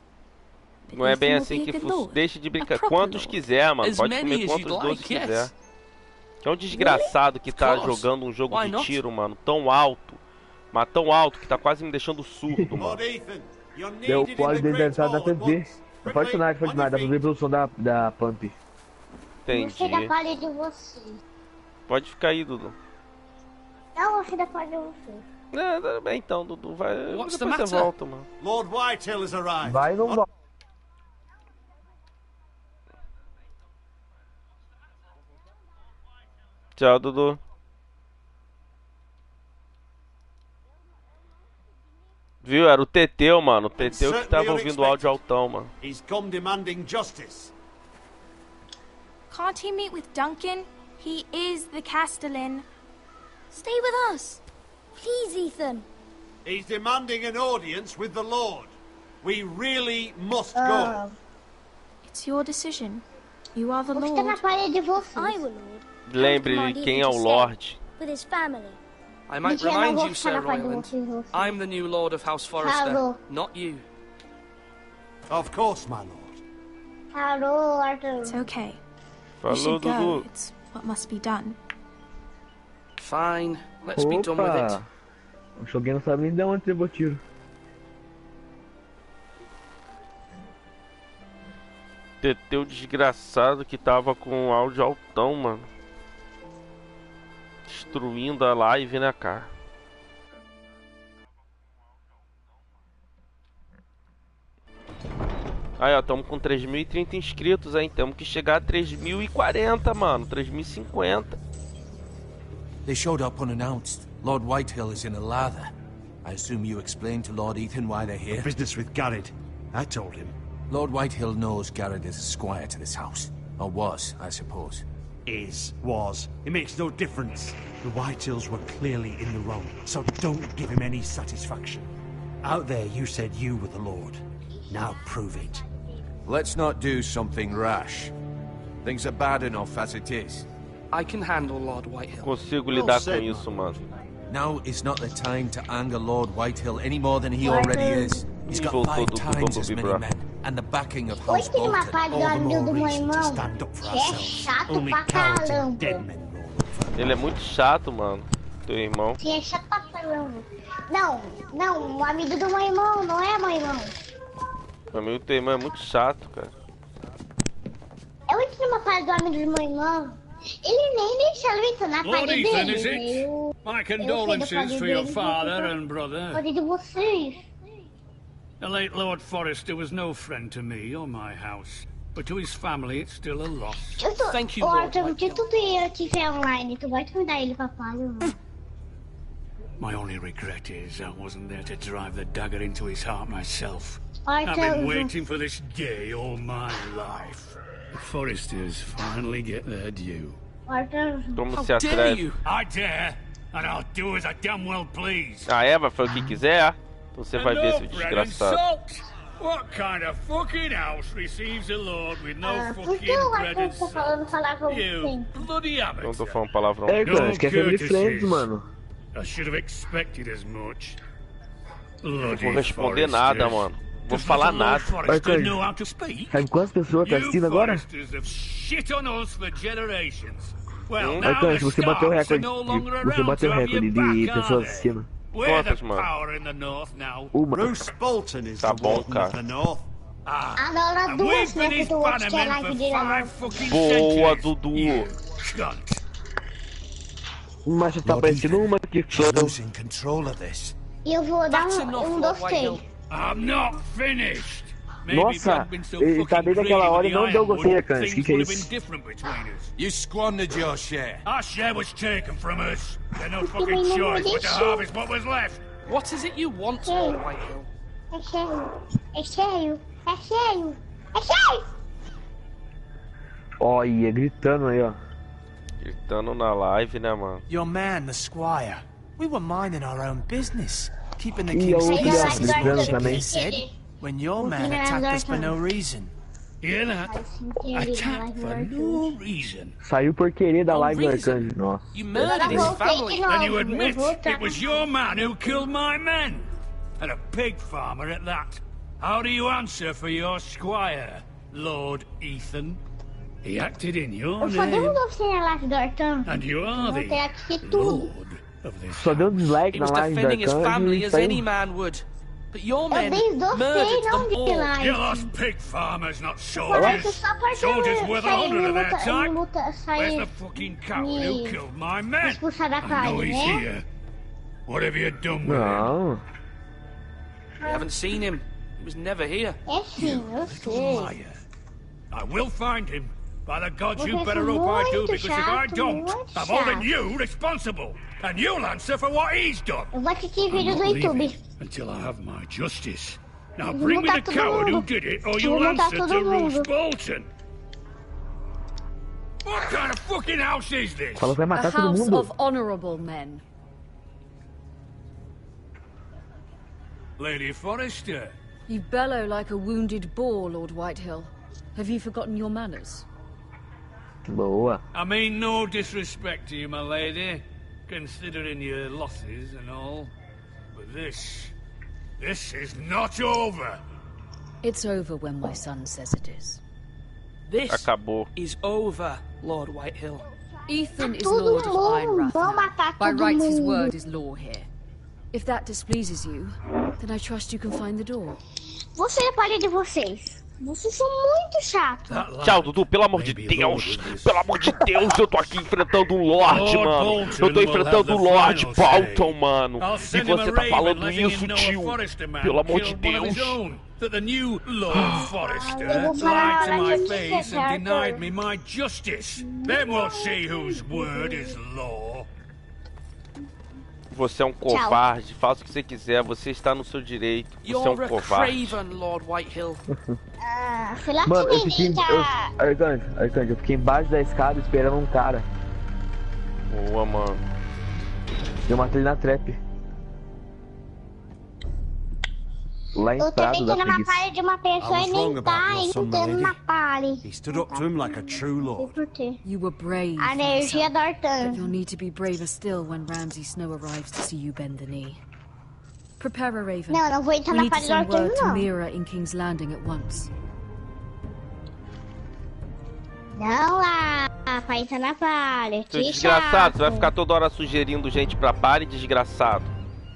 Não é bem assim que funciona. Deixa de brincar. Quantos quiser, mano. Pode comer quantos doces quiser. É um desgraçado que tá jogando um jogo de tiro, mano. Tão alto. Mas tão alto que tá quase me deixando surdo, mano. Deu quase deserdado da TV. Não pode funcionar, dá pra ver pelo som da Pump. Entendi. Você da palha de você. Pode ficar aí, Dudu. Não, você da palha de você. É, tudo bem então, Dudu. Vai. Depois você volta, mano. Lord Whitehill has arrived. Vai, não volta. Tchau, Dudu. Viu? Era o Teteu, mano. O Teteu que tava ouvindo o áudio altão, mano. He's come demanding justice. Can't he meet with Duncan? He is the Castellan. Stay with us. Please, Ethan. He's demanding an audience with the Lord. We really must go. It's your decision. You are the Lord. I will, Lord. Lembre quem é o Lorde. With his family. I might remind you, Sir Royland, I'm the new Lord of House Forrester, not you. Of course, my lord. It's okay. Falou, You should go. Dudu. It's what must be done. Fine, let's be done with it. O Shogun não sabe nem de onde levou tiro. Teteu desgraçado que tava com o áudio altão, mano. Destruindo a live, né, cara? Aí, ó, tamo com 3.030 inscritos, hein? Temos que chegar a 3.040, mano. 3.050. They showed up unannounced. Lord Whitehill is in a lather. I assume you explained to Lord Ethan why they're here? Business with Garrett. I told him. Lord Whitehill knows Garrett is a squire to this house. Or was, I suppose. Was. It makes no difference. The Whitehills were clearly in the wrong, so don't give him any satisfaction. Out there you said you were the Lord. Now prove it. Let's not do something rash. Things are bad enough as it is. I can handle Lord Whitehill. Consigo lidar com isso, mano. Now is not the time to anger Lord Whitehill any more than he already is. He's got 5 times as many men, and the backing of House Bolton. All the more reason to stand up for ourselves. Only cowards and dead men roll over. Ele é muito chato, mano. Teu irmão. Sim, é chato pra caramba. Não, o amigo do meu irmão, não é meu irmão. Meu amigo, teu irmão é muito chato, cara. Eu entrei numa parte do amigo do meu irmão. Ele nem deixa eu entrar na parte Ethan, is dele. it? My condolences for your father and brother. Pode de vocês. The late Lord Forrester was no friend to me or my house, but to his family it's still a loss. Thank you, Lord Arthur, se tu tiver online, tu vai te dar ele pra pai, My only regret is I wasn't there to drive the dagger into his heart myself. Arthur, I've been waiting for this day all my life. The Forresters finally get their due. Arthur, Como se atreve? I dare, and I'll do as I damn well please. A Eva foi o que quiser. Então você vai ver, seu desgraçado. What kind of fucking house receives a lord with no por que fucking o bread Arthur and tá falando palavrão You assim? bloody Não amateur. tô falando palavrão. É, cara, acho que é family friends, mano. I should have expected as much. Não vou responder nada, mano. Vou falar nada. Vai, cara. Sabe quantas pessoas tá assistindo agora? Vai, cara, se você bater o recorde, você bateu o recorde de pessoas assistindo. Quantas, mano? Uma. Tá bom, cara. Agora duas, né, que tu quer live dele agora. Boa, Dudu. Uma já tá aparecendo uma que só. E eu vou dar gostei. I'm not finished. Nossa, ele tá desde aquela hora e não deu gostei, cara. Que é isso? You squandered your share. Our share was taken from us. There's no fucking choice but to harvest what was left. What is it you want, Lord Whitehill? É sério. É sério. Olha, gritando aí, ó. Gritando na live, né, mano? Your man, the squire. We were minding our own business, keeping the E king's a peace outra gritando também. he said, when your man attacked us for no reason. Hear that? Attack for no reason. Saiu por querer da live do Arcanjo. Nossa. You murdered his family. And you admit it was your man who killed my men. And a pig farmer at that. How do you answer for your squire, Lord Ethan? He acted in your name. And you are the Lord of this Só deu dislike na live do defending his family Arcanjo as any man would. But your men murdered them all. You lost pig farmers, not soldiers. Soldiers worth 100 of their time. Where's the fucking coward who killed my men? I know he's here. What have you done with him? We haven't seen him. He was never here. You little liar. I will find him. By the gods, you better hope I do, because if I don't, I'm holding you responsible. And you'll answer for what he's done. I'm not leaving until I have my justice. Now bring me the coward who did it, or you'll answer to Roose Bolton. What kind of fucking house is this? A house of honorable men. Lady Forrester. You bellow like a wounded boar, Lord Whitehill. Have you forgotten your manners? Boa. I mean no disrespect to you, my lady, considering your losses and all. But this is not over. It's over when my son says it is. This is over, Lord Whitehill. Ethan is Lord of Ironrath. By rights, his word is law here. If that displeases you, then I trust you can find the door. Vou ser a palha de vocês. Vocês são muito chatos. Tchau, Dudu, pelo amor de Deus. Pelo amor de Deus, eu tô aqui enfrentando um Lorde, mano. Eu tô enfrentando o Lord Bolton, mano. E você tá falando isso, tio. Pelo amor de Deus. That the new Lord Forrester lied to my face and denied me my justice. Then we'll see whose word is law. Você é um covarde, faça o que você quiser, você está no seu direito. Você é um covarde. Mano, eu fiquei. Arcanjo, eu fiquei embaixo da escada esperando um cara. Boa, mano. Eu matei ele na trap. Lá em Eu tô metendo na palha de uma pessoa e nem tá entrando na palha. He stood up to him like a true lord. You were brave. A energia do Arcanjo. But you'll need to be braver still when Ramsay Snow arrives to see you bend the knee. Prepare a raven. Não, não vou entrar na palha do Arcanjo, word to não. Mira in King's Landing at once. Não lá, vai entrar na palha. Seu desgraçado, você vai ficar toda hora sugerindo gente pra party, desgraçado.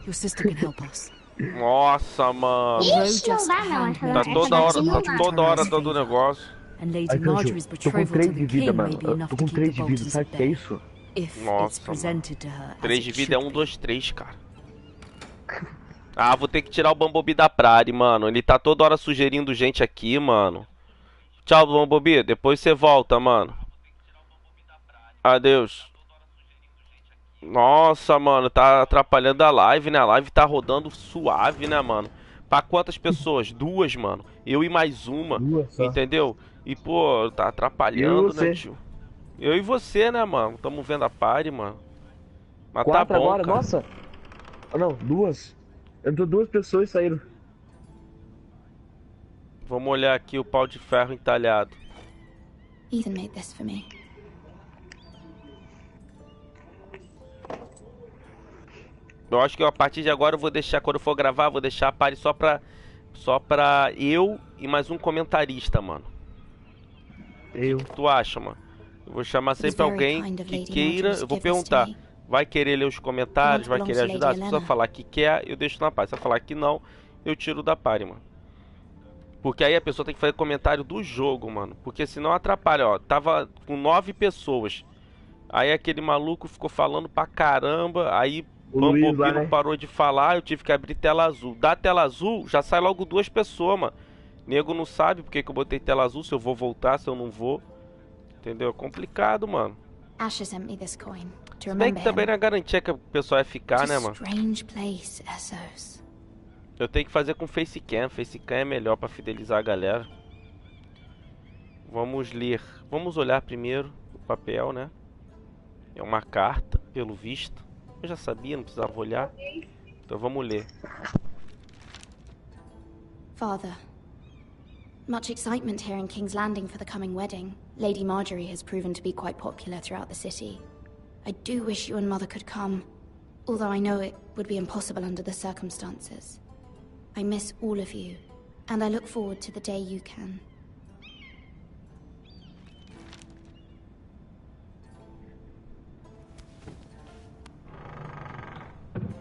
Your sister can help us. Nossa, mano. Ixi, não dá não. Tá toda hora dando negócio. Arcanjo, tô com 3 de vida, mano. Eu tô com 3 de vida, sabe o que é isso? Nossa, mano. 3 de vida é 1, 2, 3, cara. Ah, vou ter que tirar o Bumblebee da Prairie, mano. Ele tá toda hora sugerindo gente aqui, mano. Tchau, Bumblebee. Depois você volta, mano. Adeus. Nossa, mano, tá atrapalhando a live, né? A live tá rodando suave, né, mano? Pra quantas pessoas? 2, mano. Eu e mais uma, entendeu? E, pô, tá atrapalhando, né, tio? Eu e você, né, mano? Tamo vendo a party, mano. Mas 4 tá bom, agora, cara. nossa. Oh, não, 2. Entrou 2 pessoas e saíram. Vamos olhar aqui o pau de ferro entalhado. Ethan made this for me. Eu acho que a partir de agora eu vou deixar, quando eu for gravar, vou deixar a party só pra eu e mais um comentarista, mano. O que tu acha, mano? Eu vou chamar sempre alguém que queira, eu vou perguntar, vai querer ler os comentários, vai querer ajudar? Se você falar que quer, eu deixo na party. Se você falar que não, eu tiro da party, mano. Porque aí a pessoa tem que fazer comentário do jogo, mano. Porque senão atrapalha, ó. Tava com 9 pessoas. Aí aquele maluco ficou falando pra caramba, aí... O Bumblebee não parou de falar, eu tive que abrir tela azul. Da tela azul, já sai logo 2 pessoas, mano. Nego não sabe porque que eu botei tela azul, se eu vou voltar, se eu não vou. Entendeu? É complicado, mano. Asher sent me this coin to Bem que também não é garantia que o pessoal vai ficar, né, mano? Strange place, Essos. Eu tenho que fazer com facecam. Facecam é melhor pra fidelizar a galera. Vamos ler. Vamos olhar primeiro o papel, né? É uma carta, pelo visto. Eu já sabia, não precisava olhar. Então vamos ler. Father, Much excitement here in King's Landing for the coming wedding. Lady Marjorie has proven to be quite popular throughout the city. I do wish you and Mother could come, although I know it would be impossible under the circumstances. I miss all of you, and I look forward to the day you can.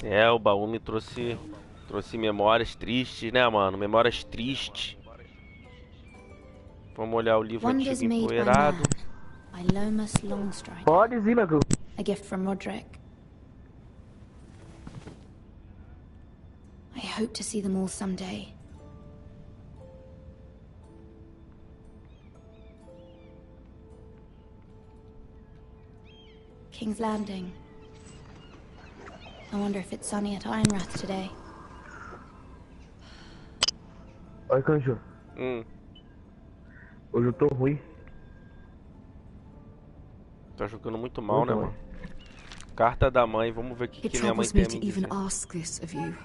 É, o baú me trouxe memórias tristes, né, mano? Memórias tristes. Vamos olhar o livro antigo empoeirado. Pode ir, meu. A gift from Roderick. I hope to see them all someday. King's Landing. I wonder if it's sunny at Ironrath today. Oi, Canjo. Hoje eu tô ruim. Tá jogando muito mal, né, mano? Carta da mãe, vamos ver o que minha mãe tem a me dizer.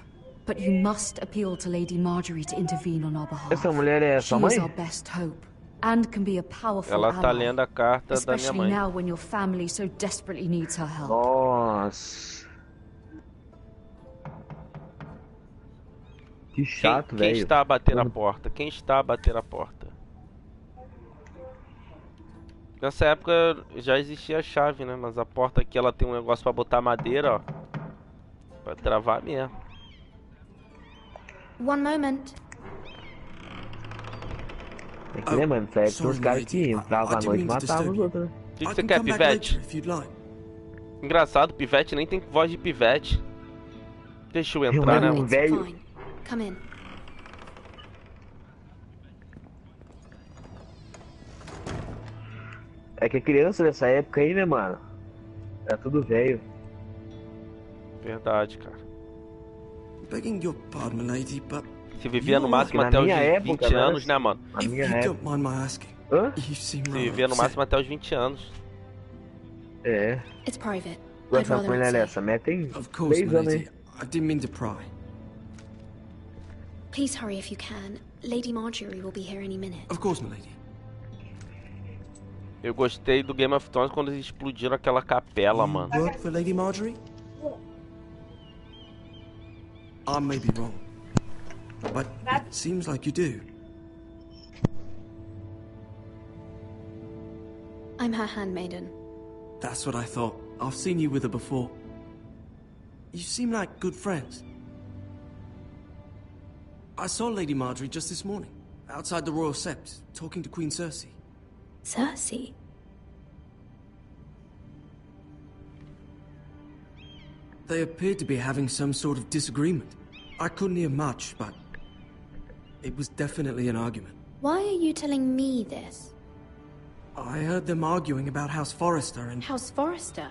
But you must appeal to Lady Marjorie to intervene on our behalf. Essa mulher é sua mãe? She is our best hope and can be a powerful ela tá lendo a carta da minha mãe. Especially now when your family so desperately needs her help. Nossa. Que chato, velho. Quem está a bater na porta? Quem está a bater a porta? Nessa época já existia a chave, né? Mas a porta aqui ela tem um negócio pra botar madeira, ó. Pra travar mesmo. One moment. É que, né, mano? Sério, tem uns caras que entravam à noite e matavam os outros. O que você quer, Pivete? Engraçado, Pivete nem tem voz de Pivete. Deixa eu entrar, né? Um velho. Come in. É que a criança dessa época aí, né, mano? Era tudo velho. Verdade, cara. Begging your pardon, lady, but se vivia no máximo até os 20 anos, né, mano? Na minha época. Hã? Se vivia no máximo até os 20 anos. É. It's private. Essa mulher nessa meta tem 3 anos, hein? I didn't mean to pry. Please hurry if you can. Lady Marjorie will be here any minute. Of course, my lady. Eu gostei do Game of Thrones quando eles explodiram aquela capela, mano. Work for Lady Marjorie? I may be wrong, but it seems like you do. I'm her handmaiden. That's what I thought. I've seen you with her before. You seem like good friends. I saw Lady Marjorie just this morning, outside the Royal Sept, talking to Queen Cersei. Cersei? They appeared to be having some sort of disagreement. I couldn't hear much, but it was definitely an argument. Why are you telling me this? I heard them arguing about House Forrester and... House Forrester?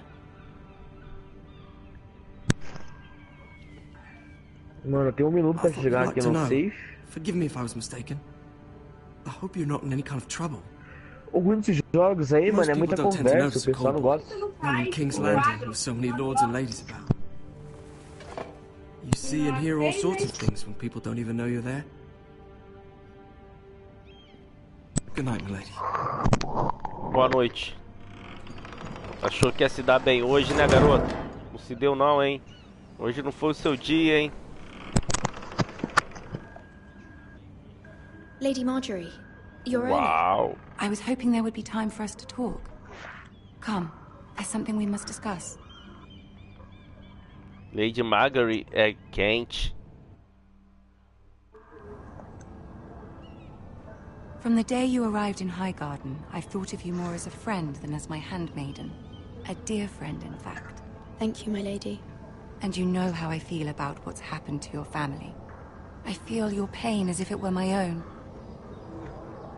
Mano, tem minuto pra chegar aqui no safe. Forgive me if I was mistaken. I hope you're not in any kind of trouble. O ruim desses jogos aí, mano, é muita conversa, o pessoal não gosta. In King's Landing with so many lords and ladies about. You see and hear all sorts of things when people don't even know you're there. Good night, my lady. Boa noite. Achou que ia se dar bem hoje, né, garoto? Não se deu não, hein? Hoje não foi o seu dia, hein? Lady Marjorie, you're early. Wow. I was hoping there would be time for us to talk. Come, there's something we must discuss. Lady Marjorie é quente. From the day you arrived in Highgarden, I've thought of you more as a friend than as my handmaiden. A dear friend, in fact. Thank you, my lady. And you know how I feel about what's happened to your family. I feel your pain as if it were my own.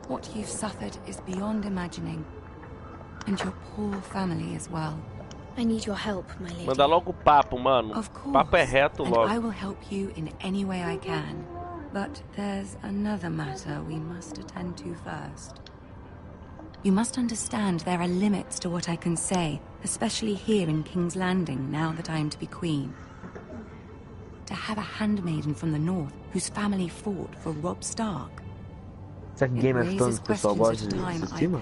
What you've suffered is beyond imagining. And your poor family as well. I need your help, my lady. Manda logo o papo, mano. Of course. Papo é reto logo. And I will help you in any way I can. But there's another matter we must attend to first. You must understand there are limits to what I can say, especially here in King's Landing, now that I am to be queen. To have a handmaiden from the north whose family fought for Robb Stark. Será que Game of Thrones o pessoal gosta de cima?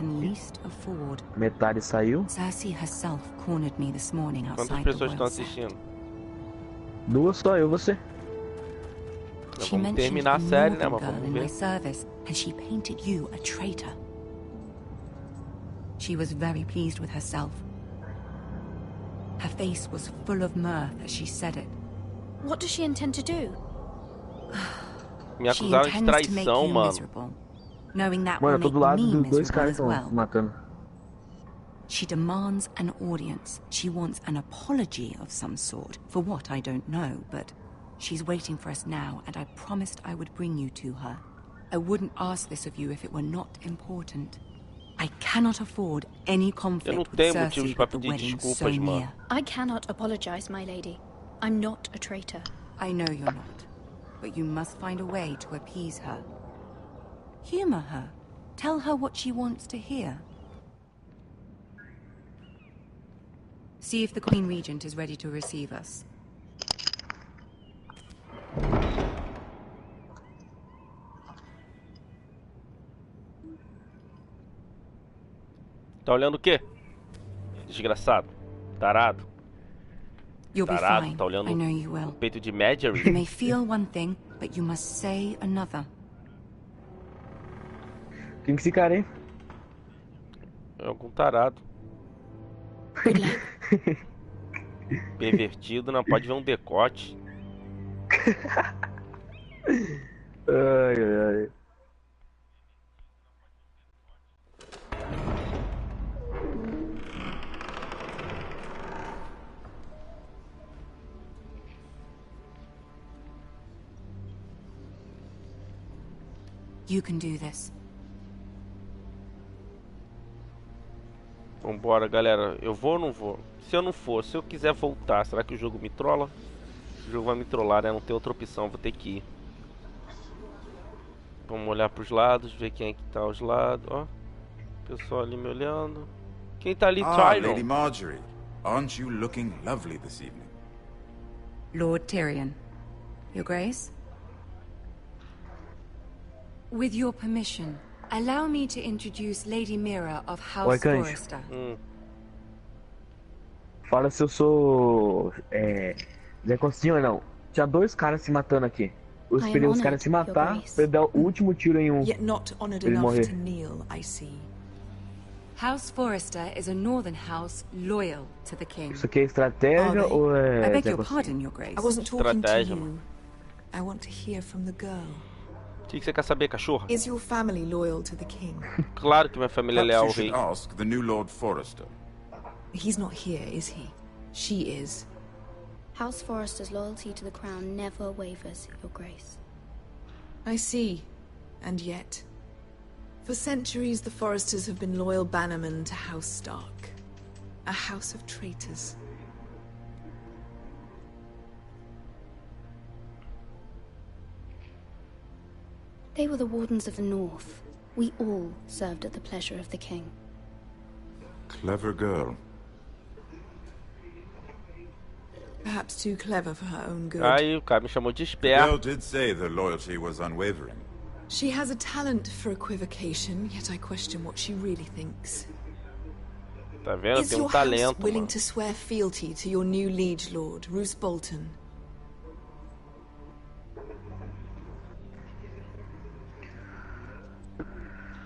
Metade saiu. Quantas pessoas estão assistindo? 2 só, eu e você. Vamos terminar a série, né, mas vamos ver. And she painted you a traitor. She was very pleased with herself. Her face was full of mirth as she said it. What does she intend to do? Me acusaram de traição, mano. Knowing that Mano, will todo make lado me dos 2 miserable caras as estão well. se matando. She demands an audience. She wants an apology of some sort. For what, I don't know, but she's waiting for us now, and I promised I would bring you to her. I wouldn't ask this of you if it were not important. I cannot afford any conflict with Cersei with the wedding so near. I cannot apologize, my lady. I'm not a traitor. I know you're not, but you must find a way to appease her. Humor her. Tell her what she wants to hear. See if the Queen Regent is ready to receive us. Tá olhando o quê? Desgraçado. Tarado. You'll be Tarado, fine. tá olhando I know you will. o peito de Marjorie. You may feel one thing, but you must say another. Quem que esse cara, hein? É algum tarado. Pervertido, não pode ver um decote. Ai, ai, ai. You can do this. Vambora, galera. Eu vou ou não vou? Se eu não for, se eu quiser voltar, será que o jogo me trola? O jogo vai me trollar, né? Não tem outra opção, vou ter que ir. Vamos olhar pros lados, ver quem é que tá aos lados. Ó, pessoal ali me olhando. Quem tá ali? Tyrion. Lady Marjorie. Aren't you looking lovely this evening? Lord Tyrion. Your Grace? With your permission, allow me to introduce Lady Mira of House Forrester. Fala se eu sou... Zé Costinho ou não. Tinha 2 caras se matando aqui. Eu esperei os caras se matar pra dar o último tiro em um. Pra ele morrer. House Forrester is a northern house loyal to the king. Isso aqui é estratégia ou é... I beg your pardon, Your Grace. I wasn't talking Estratégia, to you. I want to hear from the girl. O que você quer saber, cachorra? Is your family loyal to the king? Claro que minha família é leal ao rei. Ask the new Lord Forrester. He's not here, is he? She is. House Forrester's loyalty to the crown never wavers, Your Grace. I see. And yet, for centuries the Forresters have been loyal bannermen to House Stark. A house of traitors. They were the Wardens of the North. We all served at the pleasure of the king. Clever girl. Perhaps too clever for her own good. Aí o cara me chamou de The girl esperto. did say their loyalty was unwavering. She has a talent for equivocation, yet I question what she really thinks. Tá vendo? Is Tem your talento, house willing mano. to swear fealty to your new liege lord, Roose Bolton?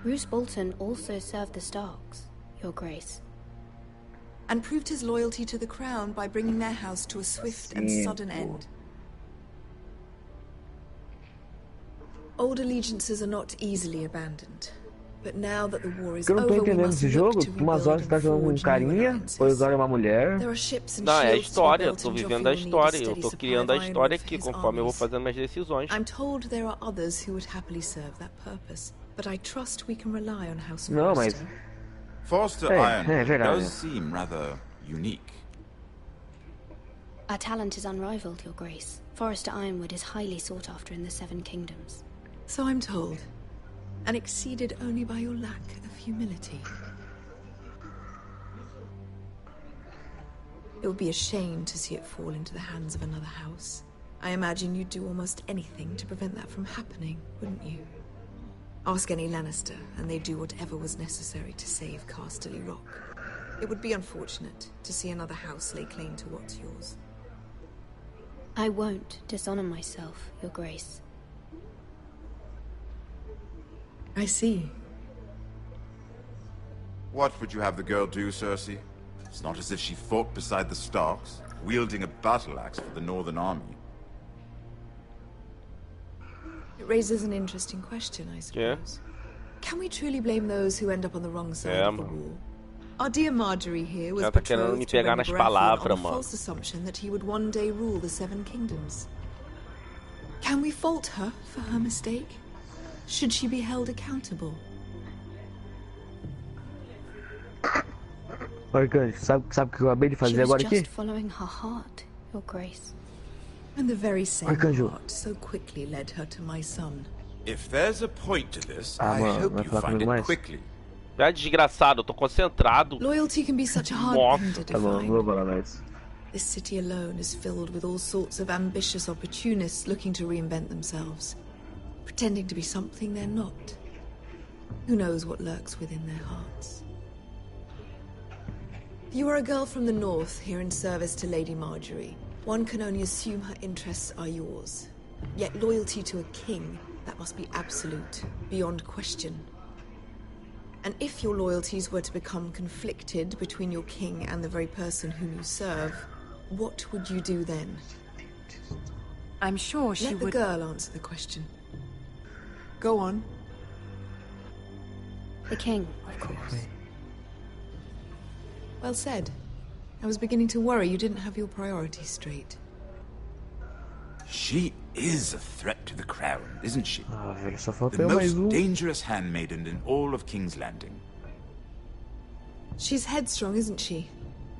Roose Bolton also served the Starks, Your Grace. And proved his loyalty to the crown by bringing their house to a swift and sudden end. Old allegiances are not easily abandoned. But now that the war is Eu não tô over, we entendendo must esse look jogo. to Umas horas rebuild você tá and jogando com um forge new carinha, alliances. outras horas é uma mulher. There are ships and Não, é a shields to be história. Eu built tô and vivendo a Joffrey will need a história. Eu steady tô supply criando a of iron história ore for aqui his conforme eu vou armies. fazendo minhas decisões. I'm told there are others who would happily serve that purpose, but I trust we can rely on House Não, mas... Forrester. Forster Iron verdade. does seem rather unique. Our talent is unrivaled, Your Grace. Forrester Ironwood is highly sought after in the Seven Kingdoms. So I'm told. And exceeded only by your lack of humility. It would be a shame to see it fall into the hands of another house. I imagine you'd do almost anything to prevent that from happening, wouldn't you? Ask any Lannister, and they'd do whatever was necessary to save Casterly Rock. It would be unfortunate to see another house lay claim to what's yours. I won't dishonor myself, Your Grace. I see. What would you have the girl do, Cersei? It's not as if she fought beside the Starks, wielding a battle axe for the Northern Army. It raises an interesting question, I suppose. Can we truly blame those who end up on the wrong side of the wall? Our dear Marjorie here was betrothed to on a false assumption that he would one day rule the Seven Kingdoms. Can we fault her for her mistake? Should she be held accountable? Arcanjo, sabe o que eu acabei de fazer agora aqui? Just following her heart, Your Grace. And the very same Arcanjo. heart so quickly led her to my son. If there's a point to this, I hope you find it quickly. É desgraçado, eu tô concentrado. Loyalty can be such a hard thing to Tá bom, define. vou falar mais. This city alone is filled with all sorts of ambitious opportunists looking to reinvent themselves, pretending to be something they're not. Who knows what lurks within their hearts? You are a girl from the north here in service to Lady Marjorie. One can only assume her interests are yours. Yet loyalty to a king, that must be absolute, beyond question. And if your loyalties were to become conflicted between your king and the very person whom you serve, what would you do then? I'm sure she would... Let the girl answer the question. Go on. The king, of course. Well said. I was beginning to worry you didn't have your priorities straight. She is a threat to the crown, isn't she? Só falta The mais most dangerous handmaiden in all of King's Landing. She's headstrong, isn't she?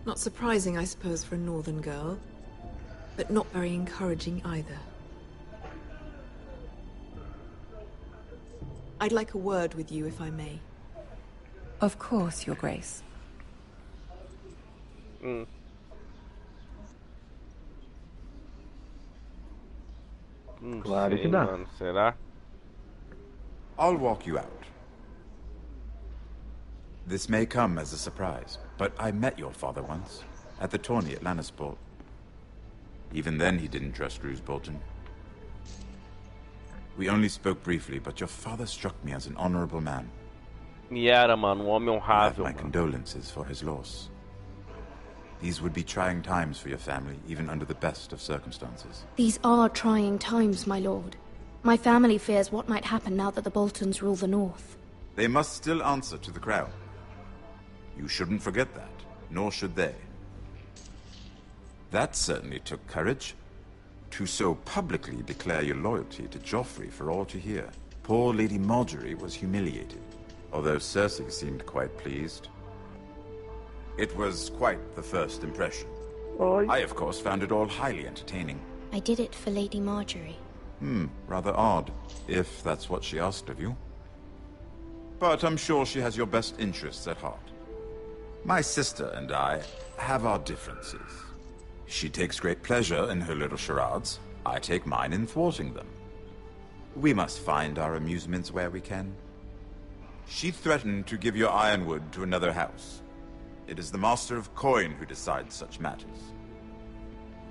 Not surprising, I suppose, for a northern girl. But not very encouraging either. I'd like a word with you, if I may. Of course, Your Grace. Claro que dá. Mano, será? I'll walk you out. This may come as a surprise, but I met your father once, at the tourney at Lannisport. Even then he didn't trust Roose Bolton. We only spoke briefly, but your father struck me as an honorable man. E era, mano, homem I have honrável. my condolences for his loss. These would be trying times for your family, even under the best of circumstances. These are trying times, my lord. My family fears what might happen now that the Boltons rule the north. They must still answer to the crown. You shouldn't forget that, nor should they. That certainly took courage. To so publicly declare your loyalty to Joffrey for all to hear. Poor Lady Marjorie was humiliated, although Cersei seemed quite pleased. It was quite the first impression. I, of course, found it all highly entertaining. I did it for Lady Marjorie. Rather odd, if that's what she asked of you. But I'm sure she has your best interests at heart. My sister and I have our differences. She takes great pleasure in her little charades. I take mine in thwarting them. We must find our amusements where we can. She threatened to give your ironwood to another house. It is the Master of Coin who decides such matters.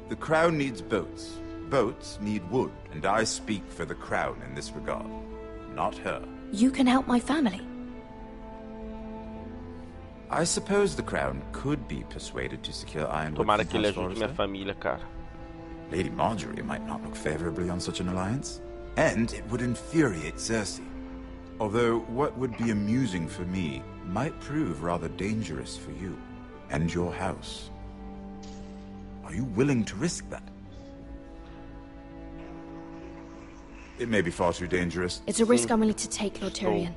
The crown needs boats. Boats need wood, and I speak for the crown in this regard, not her. You can help my family. I suppose the crown could be persuaded to secure ironwood Tomara from que ele House ajude minha Forrester. família, cara. Lady Marjorie might not look favorably on such an alliance, and it would infuriate Cersei. Although what would be amusing for me might prove rather dangerous for you and your house. Are you willing to risk that? It may be far too dangerous. It's a risk I'm willing to take, Lord Tyrion.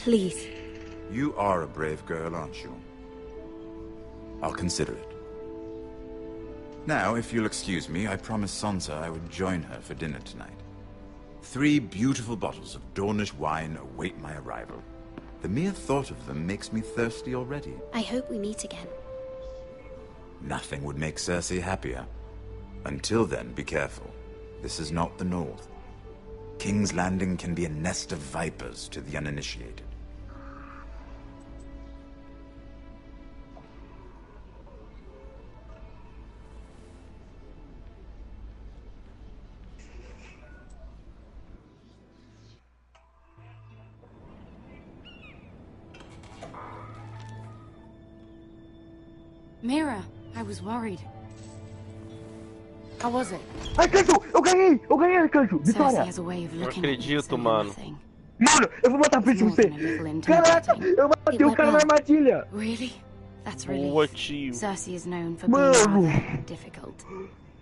Please. You are a brave girl, aren't you? I'll consider it. Now, if you'll excuse me, I promised Sansa I would join her for dinner tonight. 3 beautiful bottles of Dornish wine await my arrival. The mere thought of them makes me thirsty already. I hope we meet again. Nothing would make Cersei happier. Until then, be careful. This is not the North. King's Landing can be a nest of vipers to the uninitiated. Mira, I was worried. How was it? Arcanjo! Eu ganhei, Arcanjo! Vitória! Não acredito, mano. Mano, eu vou matar frente pra você! Caraca, eu matei o cara na armadilha! Really? That's relief. Cersei is known for being rather difficult.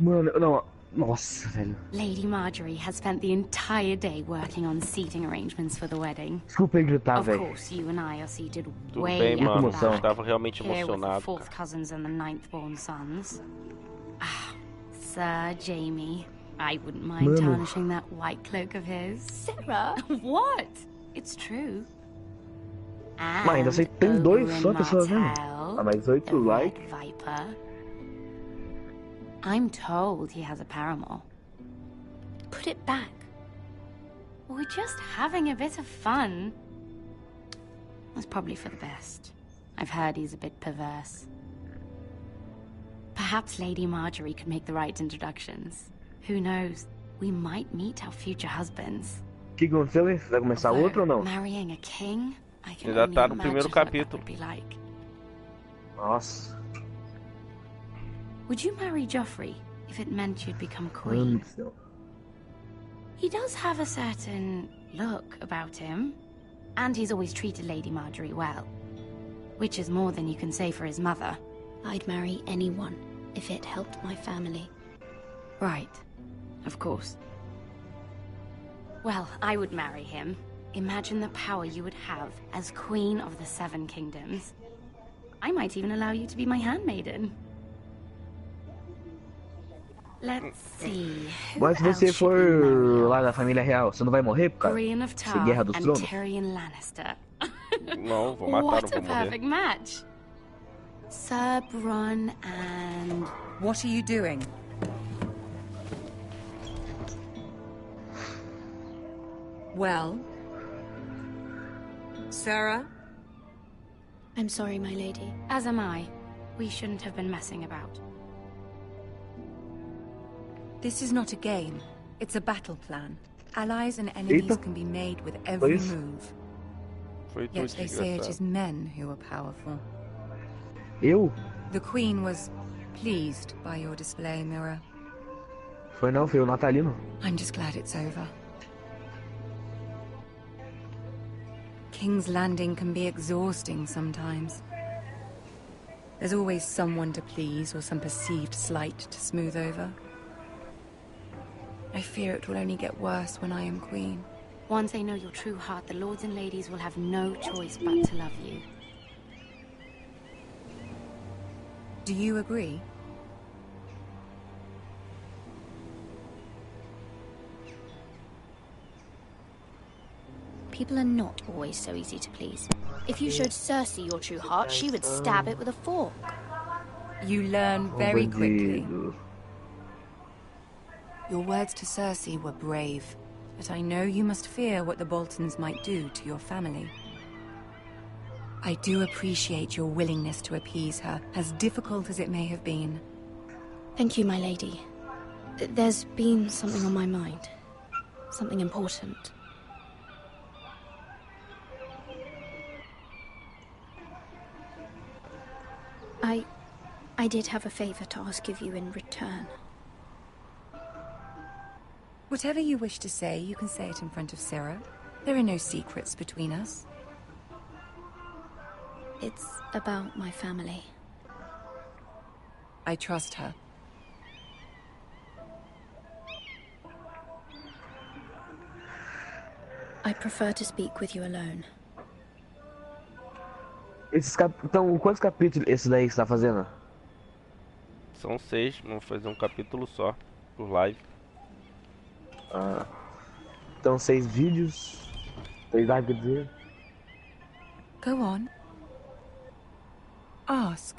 Mano, não. Nossa, velho. Lady Marjorie has spent the entire day working on seating arrangements for the wedding. Desculpa gritar, velho. Of course, you and I are seated Tudo way bem, mano. up Eu back. estava realmente Here with the emocionado. fourth cousins and the ninth-born sons. Ah, Sir Jamie. I wouldn't mind tarnishing that white cloak of his. Sarah, what? It's true. Mas ainda sei que tem dois só pessoas vendo. Ah, mais 8 likes. Viper. I'm told he has a paramour. Put it back. We're just having a bit of fun. That's probably for the best. I've heard he's a bit perverse. Perhaps Lady Marjorie could make the right introductions. Who knows? We might meet our future husbands. Que aconteceu? Vai começar outro ou não? Marrying a king? I can Ainda only tá no imagine primeiro what that capítulo. would be like. Nossa. Would you marry Joffrey if it meant you'd become queen? He does have a certain look about him, and he's always treated Lady Marjorie well, which is more than you can say for his mother. I'd marry anyone if it helped my family. Right, of course. Well, I would marry him. Imagine the power you would have as Queen of the Seven Kingdoms. I might even allow you to be my handmaiden. Let's see. Mas se você for lá da família real, você não vai morrer por causa de Guerra dos Tronos? Não, vou matar, What não a vou morrer. perfect match. Sir Bronn and... What are you doing? Well? Sarah? I'm sorry, my lady. As am I. We shouldn't have been messing about. This is not a game. It's a battle plan. Allies and enemies can be made with every move. Yet they say it is men who are powerful. Eu? The Queen was pleased by your display, Mira. Foi não, foi o Natalino. I'm just glad it's over. King's Landing can be exhausting sometimes. There's always someone to please or some perceived slight to smooth over. I fear it will only get worse when I am queen. Once they know your true heart, the lords and ladies will have no choice but to love you. Do you agree? People are not always so easy to please. If you showed Cersei your true heart, she would stab it with a fork. You learn very quickly. Your words to Cersei were brave, but I know you must fear what the Boltons might do to your family. I do appreciate your willingness to appease her, as difficult as it may have been. Thank you, my lady. There's been something on my mind. Something important. I did have a favor to ask of you in return. Whatever you wish to say, you can say it in front of Sarah. There are no secrets between us. It's about my family. I trust her. I prefer to speak with you alone. Então, quantos capítulos esse daí que você tá fazendo? São 6, vamos fazer um capítulo só, por live. Ah, então 6 vídeos. 6 lives, quer dizer. Go on. Ask.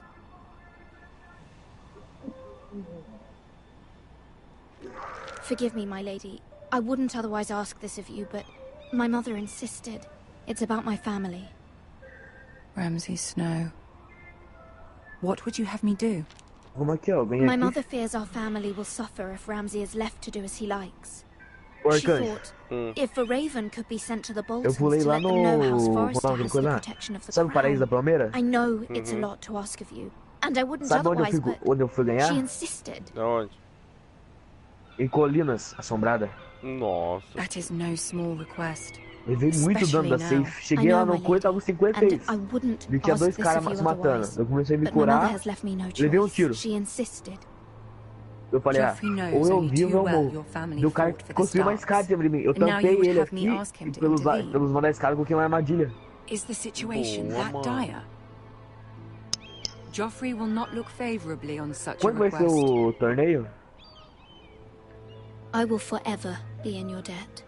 Forgive me, my lady. I wouldn't otherwise ask this of you, but my mother insisted. It's about my family. Ramsay Snow. What would you have me do? My mother fears our family will suffer if Ramsay is left to do as he likes. She thought if a raven could be sent to the Boltons to let them know House Forrester has the protection of the crown. I know it's a lot to ask of you, and I wouldn't otherwise, but she insisted. Em Colinas, Assombrada. Nossa. That is no small request. Levei muito dano da safe. Cheguei lá no coito, tava com 56. E tinha 2 caras se matando. Eu comecei a me curar, levei um tiro. Eu falei, ou eu vivo ou eu morro. E o cara construiu uma escada sobre mim. Eu tampei ele aqui e pelos lados da escada coloquei uma armadilha. Is the situation that dire? Joffrey will not look favorably on such a request. Quando vai ser o torneio? I will forever be in your debt.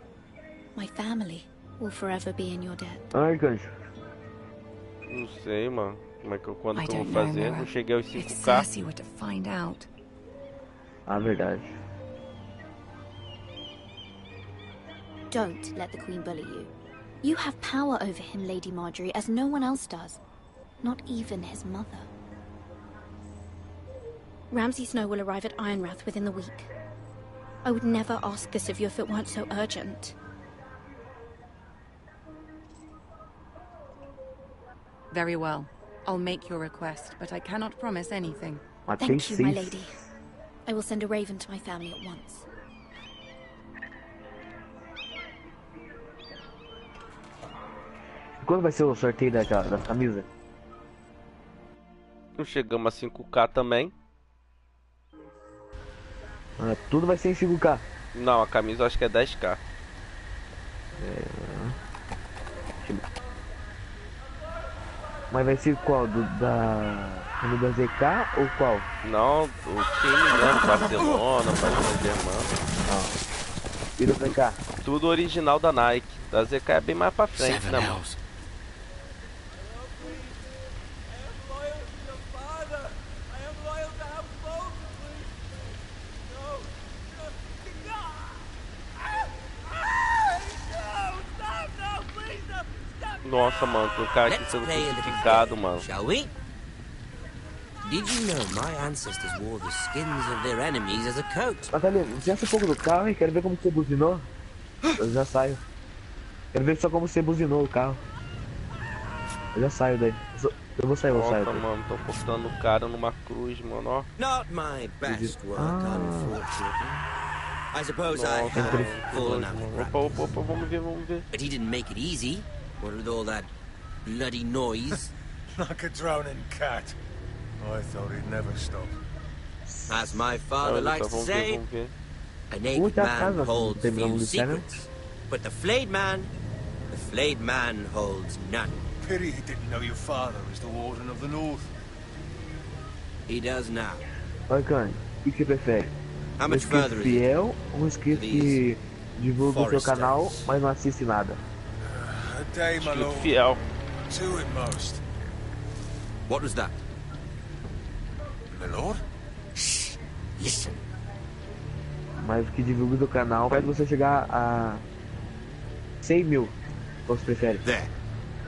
My family will forever be in your debt. Arcanjo. Não sei, mano. Quando que eu vou fazer? Não cheguei aos 5K. Cersei were to find out. Ah, verdade. Don't let the Queen bully you. You have power over him, Lady Marjorie, as no one else does. Not even his mother. Ramsay Snow will arrive at Ironrath within the week. I would never ask this of you if it weren't so urgent. Very well. I'll make your request, but I cannot promise anything. Thank you, my lady. I will send a raven to my family at once. Quando vai ser o sorteio das camisas? Não chegamos a 5K também. Tudo vai ser em 5K. Não, a camisa eu acho que é 10K. Mas vai ser qual? Da ZK ou qual? Não, o time mesmo, Barcelona, Paris Saint-Germain. E do ZK? Tudo original da Nike. Da ZK é bem mais pra frente, né, mano? Nossa, mano, tem um cara aqui sendo crucificado, mano. Shall we? Did you know my ancestors wore the skins of their enemies as a coat? Natália, desce um pouco do carro e quero ver como você buzinou. Eu já saio. Quero ver só como você buzinou o carro. Eu já saio daí. Eu vou sair, Nossa, mano, tô cortando o cara numa cruz, mano, ó. Not my best work, unfortunately. I suppose I have fallen out of practice. Opa, vamos ver. But he didn't make it easy. What with all that bloody noise? Like a drowning cat. I thought he'd never stop. As my father likes to say, a naked man holds few secrets, but the flayed man holds none. Pity he didn't know your father was the Warden of the North. He does now. Bacana. O que você prefere? How much further is fiel ou um inscrito que divulga o seu canal, mas não assiste nada? A day, my lord. Fiel. 2 at most. What was that? My lord? Shh. Listen. Mas o que divulga o seu canal faz você chegar a 100 mil. Qual você prefere? There.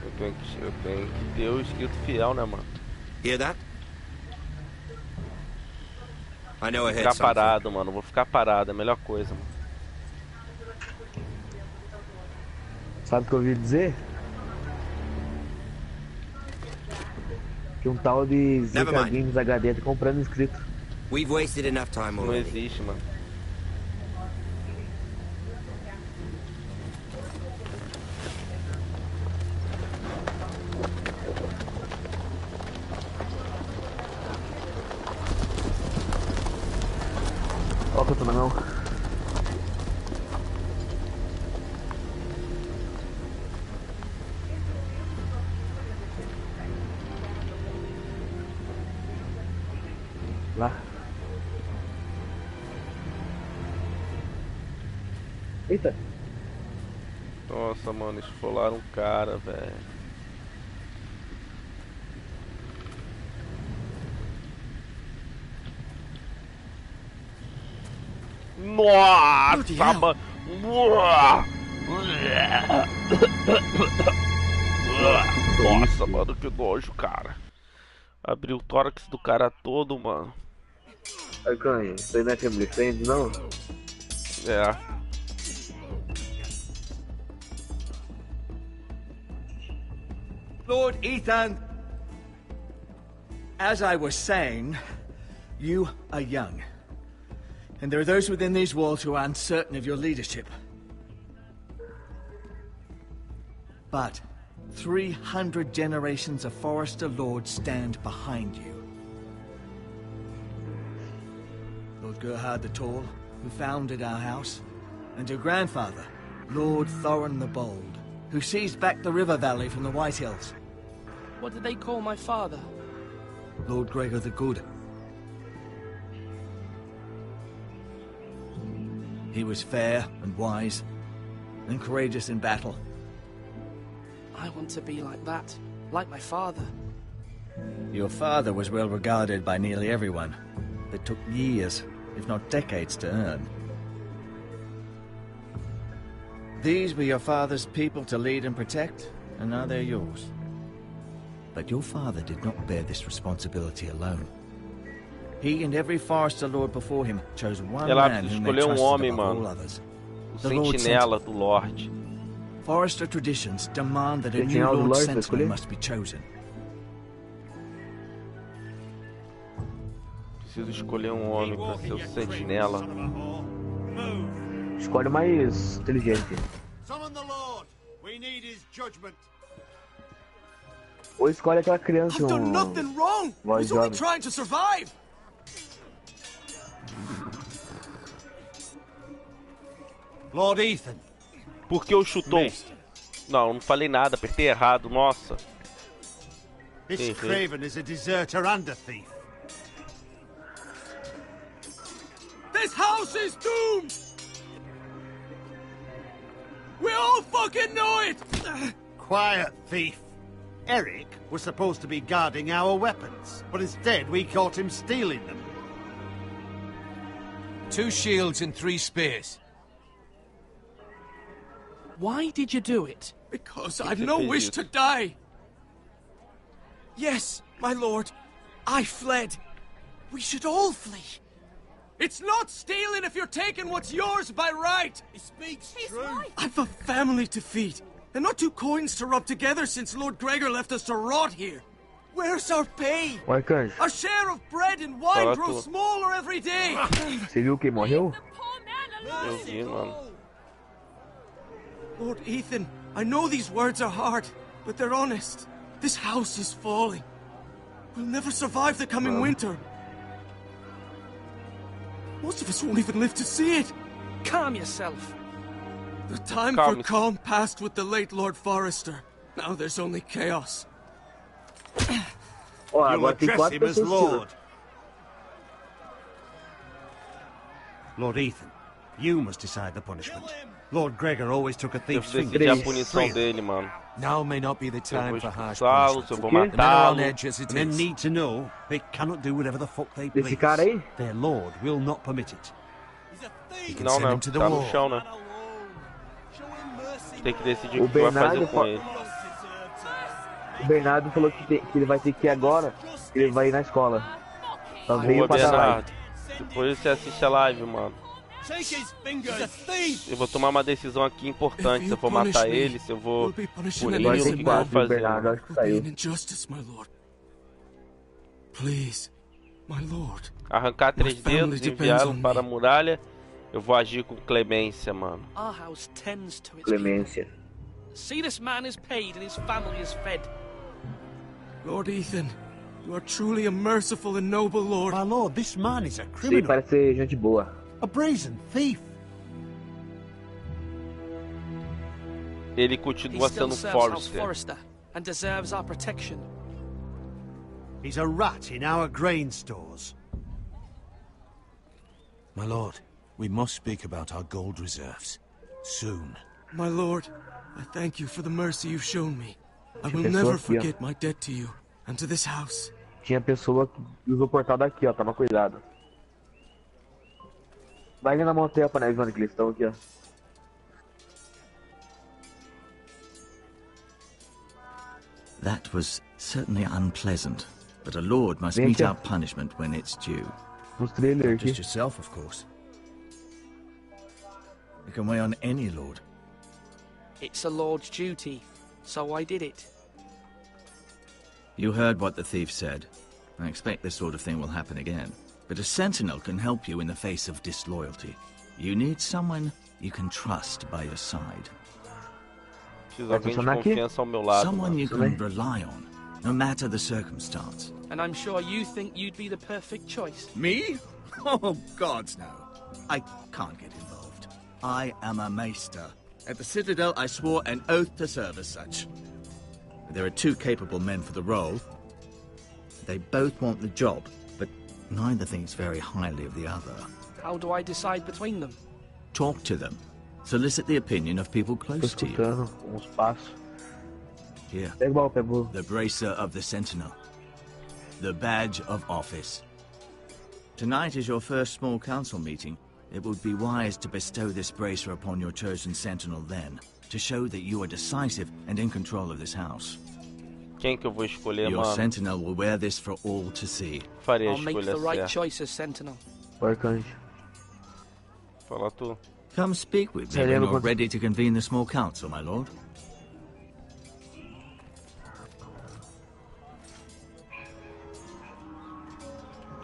Eu tenho que ter o inscrito fiel, né, mano? Hear that? I know I heard ficar parado, mano. Vou ficar parado, é a melhor coisa, mano. Sabe o que eu ouvi dizer? Que um tal de ZKGamesHD tá comprando inscrito. We've wasted enough time already. Não existe, mano. Ó, que eu tô na mão. Lá. Eita. Nossa, mano, esfolaram um cara, velho. Nossa, mano. Nossa, mano, que nojo, cara. Abriu o tórax do cara todo, mano. Aí, Canha, isso aí não é Family Friend, não? É. Lord Ethan, as I was saying, you are young. And there are those within these walls who are uncertain of your leadership. But 300 generations of Forester Lords stand behind you. Lord Gerhard the Tall, who founded our house, and your grandfather, Lord Thorin the Bold, who seized back the river valley from the White Hills. What did they call my father? Lord Gregor the Good. He was fair and wise, and courageous in battle. I want to be like that, like my father. Your father was well regarded by nearly everyone, but took years, if not decades, to earn. These were your father's people to lead and protect, and now they're yours. But your father did not bear this responsibility alone. He and every Forester Lord before him chose one man whom they trusted above all others. O sentinela do Lorde. Forester traditions demand that a new Lord Sentinel must be chosen. Preciso escolher homem para ser o sentinela. Escolhe o mais inteligente. Ou escolhe aquela criança voz jovem. Lord Ethan. Por que eu chutou? Não falei nada, apertei errado, nossa. This Craven is a deserter and a thief. This house is doomed! We all fucking know it! Quiet, thief. Eric was supposed to be guarding our weapons, but instead we caught him stealing them. 2 shields and 3 spears. Why did you do it? Because I've no wish to die. Yes, my lord, I fled. We should all flee. It's not stealing if you're taking what's yours by right. He speaks true. Right. I've a family to feed, and not 2 coins to rub together since Lord Gregor left us to rot here. Where's our pay? Our share of bread and wine grows smaller every day. Você viu quem morreu? Eu vi, mano. Lord Ethan, I know these words are hard, but they're honest. This house is falling. We'll never survive the coming winter. Most of us won't even live to see it. Calm yourself. The time for calm passed with the late Lord Forester. Now there's only chaos. You'll address him as Lord. Lord Ethan, you must decide the punishment. Lord Gregor always took a thief's finger. A punição dele, mano. Now may not be the time for harsh punishment. Eu vou matá-lo. Men need to know they cannot do whatever the fuck they please. Their Lord will not permit it. Não, tá no chão, né? Tem que decidir o que vai fazer com ele. O Bernardo falou que ele vai ter que ir agora, que ele vai ir na escola. Só veio pra Bernardo. Depois você assiste a live, mano. Eu vou tomar uma decisão aqui importante, se eu vou matar ele, se eu vou punir, o que eu vou fazer. Arrancar 3 dedos e enviá-lo para a muralha, eu vou agir com clemência, mano. Clemência. See, this man is paid and his family is fed. Lord Ethan, you are truly a merciful and noble lord. My lord, this man is a criminal. Sim, parece ser gente boa. A brazen thief. Ele continua sendo Forester. And deserves our protection. He's a rat in our grain stores. My lord, we must speak about our gold reserves. Soon. My lord, I thank you for the mercy you've shown me. I will never forget my debt to you and to this house. Tinha pessoa que usou o portal daqui, ó. Toma cuidado. Vai ali na montanha pra nós onde eles estão aqui, ó. That was certainly unpleasant, but a lord must mete out punishment when it's due. Just yourself, of course. You can weigh on any lord. It's a lord's duty, so I did it. You heard what the thief said. I expect this sort of thing will happen again. But a sentinel can help you in the face of disloyalty. You need someone you can trust by your side. Someone you can rely on, no matter the circumstance. And I'm sure you think you'd be the perfect choice. Me? Oh, gods no. I can't get involved. I am a maester. At the Citadel, I swore an oath to serve as such. There are 2 capable men for the role. They both want the job, but neither thinks very highly of the other. How do I decide between them? Talk to them. Solicit the opinion of people close to you. Here, the bracer of the Sentinel. The badge of office. Tonight is your first small council meeting. It would be wise to bestow this bracer upon your chosen Sentinel then, to show that you are decisive and in control of this house. Quem que eu vou escolher, your mano? Sentinel will wear this for all to see. I'll make the right choice as Sentinel. Fala tu. Come speak with me when you're ready to convene the small council, my lord.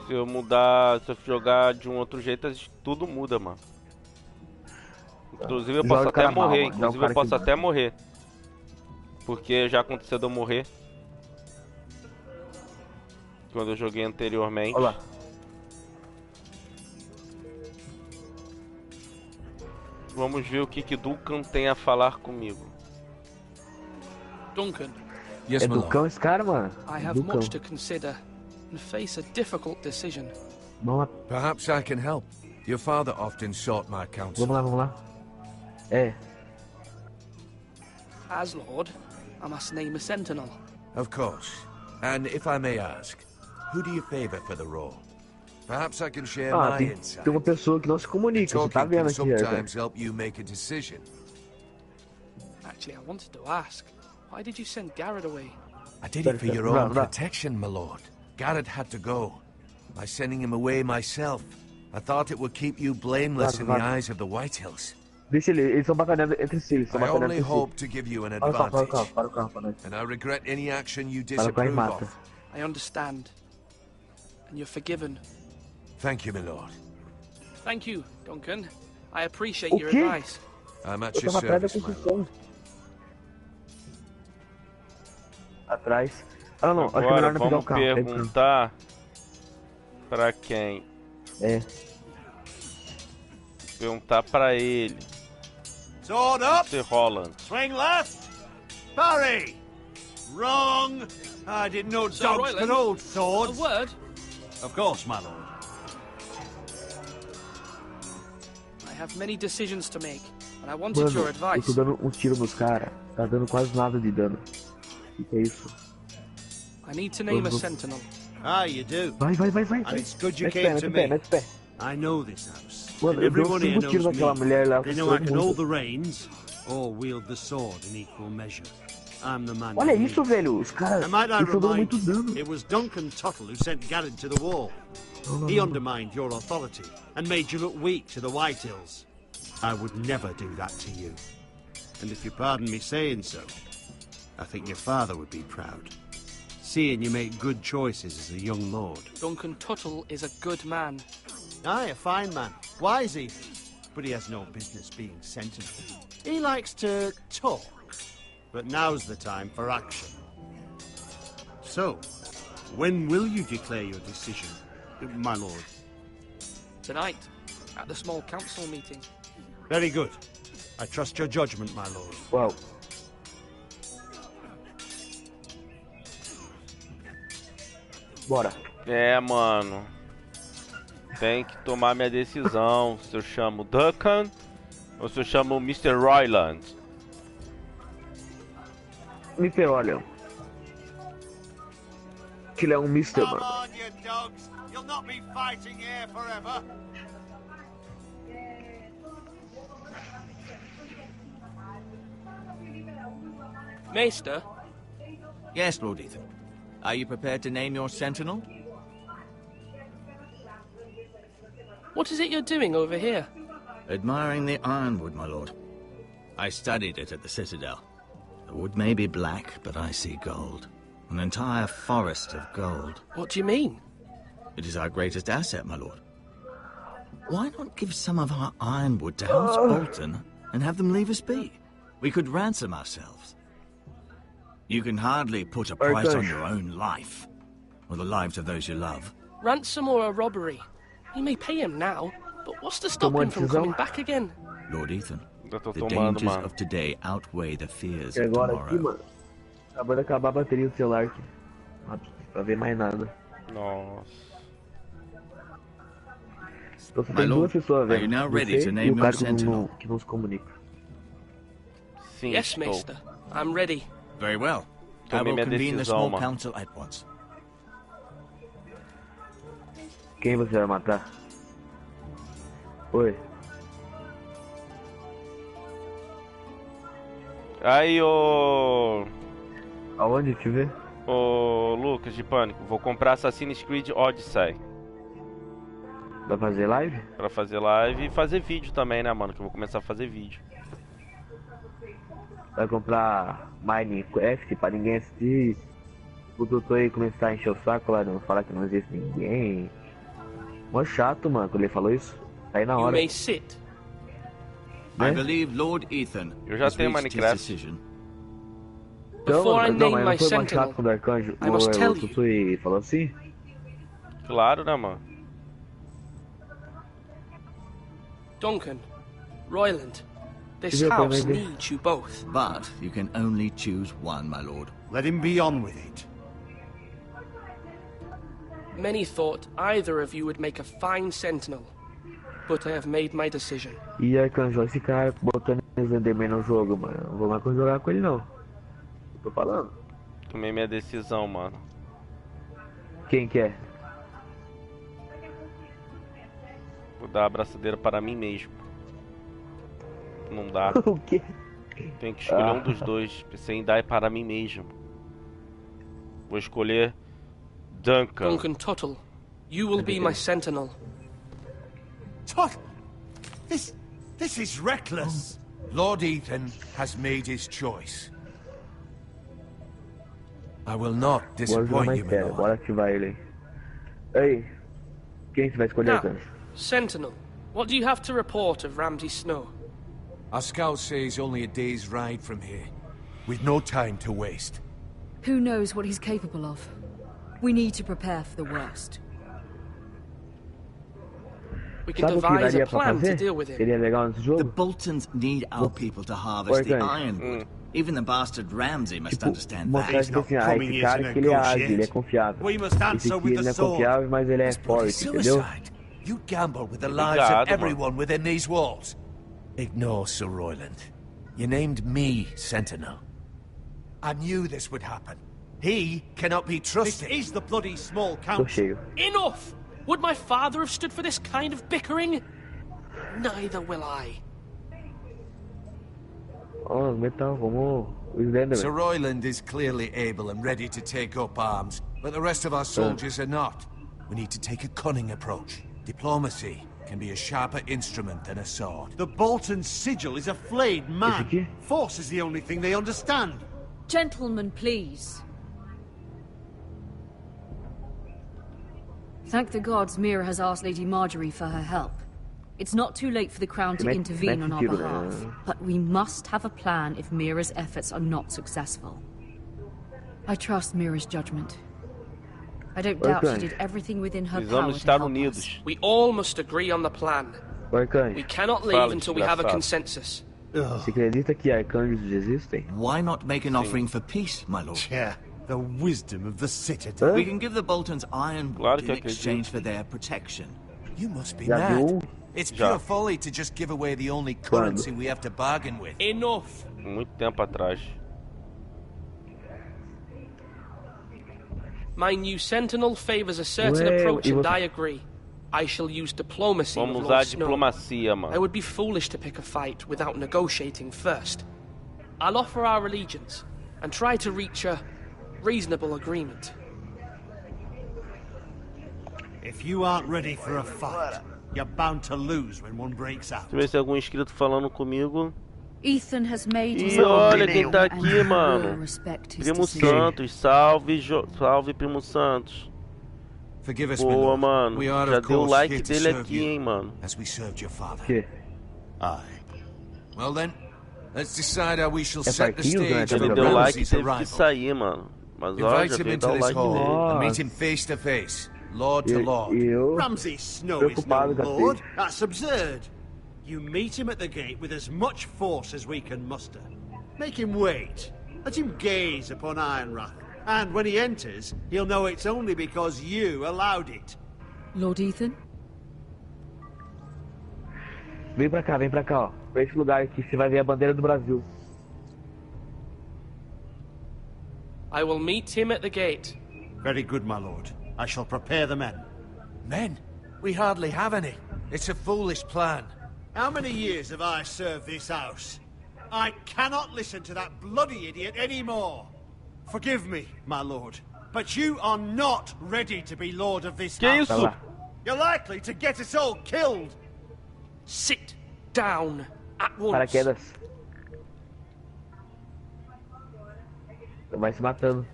Se eu mudar, se eu jogar de outro jeito, tudo muda, mano. Inclusive eu posso até morrer, Porque já aconteceu de eu morrer. Quando eu joguei anteriormente. Olá. Vamos ver o que Duncan tem a falar comigo. Duncan. Yes, Duncan esse cara, mano. I have much to consider and face a difficult decision. Perhaps I can help. Your father often sought my counsel. Vamos lá. As Lord, I must name a sentinel. Of course. And if I may ask, who do you favor for the role? Perhaps I can share my insight. Tem uma pessoa que não se comunica, você tá vendo aqui, sometimes help you make a decision. Actually, I wanted to ask, why did you send Garrett away? I did it for your own protection, my lord. Garrett had to go. By sending him away myself, I thought it would keep you blameless in the eyes of the Whitehills. Deixa eles estão batalhando entre si, I only hope to give you an advantage, and I regret any action you disapprove of. I understand, and you're forgiven. Thank you, my lord. Thank you, Duncan. I appreciate your advice. I'm at your service, my lord. Atrás. Ah, não, acho que é melhor não pegar o carro. Vamos perguntar pra quem? Perguntar pra ele. Sword up. Mr. Holland. Swing left. Parry. Wrong. I didn't know dogs could hold swords. A word? Of course, my lord. I have many decisions to make, and I wanted your advice. Eu tô dando um tiro nos caras. Tá dando quase nada de dano. O que é isso? I need to name a sentinel. Ah, you do. Vai. And it's good you came to me. Mete pé. I know this house. Mano, eu dei 5 tiros naquela mulher lá. They know I can hold the reins or wield the sword in equal measure. I'm the man. Olha isso, velho. Os caras estão dando muito dano. It was Duncan Tuttle who sent Garrett to the wall. He undermined your authority and made you look weak to the Whitehills. I would never do that to you. And if you pardon me saying so, I think your father would be proud. Seeing you make good choices as a young lord. Duncan Tuttle is a good man. Aye, a fine man. Wise even. But he has no business being sentinel. He likes to talk. But now's the time for action. So, when will you declare your decision, my lord? Tonight, at the small council meeting. Very good. I trust your judgment, my lord. Wow. Bora. Mano. Tem que tomar minha decisão. Se eu chamo Duncan ou se eu chamo Mr. Royland. Mr. Royland. Que ele é um Mr. mano. Come on, you dogs. You'll not be fighting here forever. Maester, Yes, Lord Ethan. Are you prepared to name your sentinel? What is it you're doing over here? Admiring the ironwood, my lord. I studied it at the Citadel. The wood may be black, but I see gold. An entire forest of gold. What do you mean? It is our greatest asset, my lord. Why not give some of our ironwood to House Bolton and have them leave us be? We could ransom ourselves. You can hardly put a price on your own life, or the lives of those you love. Ransom or a robbery? You may pay him now, but what's to stop him from coming back again? Lord Ethan, the dangers of today outweigh the fears of tomorrow. Aqui, mano, acabou de acabar a bateria do celular aqui. Pra ver mais nada. Nossa. Então só tem duas pessoas, velho. Você e o cara que não se comunica. Sim, yes, Maester. I'm ready. Very well. I will convene the small council at once. Quem você vai matar? Oi. Aí, ô... Aonde? Deixa eu ver. Ô, Lucas de Pânico, vou comprar Assassin's Creed Odyssey. Vai fazer live? Pra fazer live e fazer vídeo também, né, mano? Que eu vou começar a fazer vídeo. Vai comprar Minecraft pra ninguém assistir. O doutor aí começar a encher o saco lá, não falar que não existe ninguém. Mó chato, mano, quando ele falou isso. Tá aí na hora. You may sit. I believe Lord Ethan eu já tenho Minecraft. Então, não, mas não foi mó chato quando o Arcanjo o Tutu falou assim? Claro, né, mano? Duncan, Royland, this house needs you both. But you can only choose one, my lord. Let him be on with it. Many thought either of you would make a fine sentinel, but I have made my decision. E Arcanjo, esse cara botando Enderman no jogo, mano. Não vou mais jogar com ele, não. Tô falando. Tomei minha decisão, mano. Quem quer? Vou dar a abraçadeira para mim mesmo. Não dá. O quê? Tem que escolher um dos dois. Pensei em dar para mim mesmo. Vou escolher Duncan. Duncan Tuttle, you will be my sentinel. Tuttle? This is reckless. Lord Ethan has made his choice. I will not disappoint you, my lord. Bora ativar ele aí. Ei, quem você vai escolher, Arcanjo? Sentinel, what do you have to report of Ramsay Snow? Our scouts say he's only a day's ride from here, with no time to waste. Who knows what he's capable of? We need to prepare for the worst. We can devise a plan to deal with him. Seria legal nesse jogo? The Boltons need our people to harvest the ironwood. Even the bastard Ramsay must understand that. He's not coming here to negotiate. We must answer with the sword. It's bloody suicide. You gamble with the lives of everyone within these walls. Ignore Sir Royland. You named me Sentinel. I knew this would happen. He cannot be trusted. This is the bloody small council. Enough! Would my father have stood for this kind of bickering? Neither will I. Oh, metal como Sir Royland is clearly able and ready to take up arms, but the rest of our soldiers are not. We need to take a cunning approach. Diplomacy can be a sharper instrument than a sword. The Bolton sigil is a flayed man. Force is the only thing they understand. Gentlemen, please. Thank the gods Mira has asked Lady Marjorie for her help. It's not too late for the Crown to intervene on our behalf, but we must have a plan if Mira's efforts are not successful. I trust Mira's judgment. I don't doubt she did everything within her power to help us. We all must agree on the plan. We cannot leave until we have a consensus. Você acredita que arcanjos existem? Why not make an offering for peace, my lord? Yeah, the wisdom of the Citadel. We can give the Boltons ironwood in exchange for their protection. You must be mad. It's pure folly to just give away the only currency we have to bargain with. Enough. Muito tempo atrás. My new sentinel favors a certain approach, and I agree. I shall use diplomacy. Vamos usar diplomacia, mano. I would be foolish to pick a fight without negotiating first. I'll offer our allegiance and try to reach a reasonable agreement. If you aren't ready for a fight, you're bound to lose when one breaks out. Deixa eu ver se tem algum inscrito falando comigo. Ethan has made E olha quem tá aqui, mano. Primo Santos, salve, salve Primo Santos. Boa, mano. Já deu o like dele aqui, hein, mano. Well then, let's decide how we shall set the stage. Ele deu like e teve que sair, mano. Mas ó, já veio dar o like dele. And meet him face to face, lord to lord. Ramsay Snow is no lord. That's absurd. You meet him at the gate with as much force as we can muster. Make him wait. Let him gaze upon Ironrath. And when he enters, he'll know it's only because you allowed it. Lord Ethan? Vem pra cá, ó. Pra esse lugar aqui, você vai ver a bandeira do Brasil. I will meet him at the gate. Very good, my lord. I shall prepare the men. Men? We hardly have any. It's a foolish plan. How many years have I served this house? I cannot listen to that bloody idiot anymore. Forgive me, my lord, but you are not ready to be lord of this house. You're likely to get us all killed. Sit down at once. Paraquedas. Vai se matando.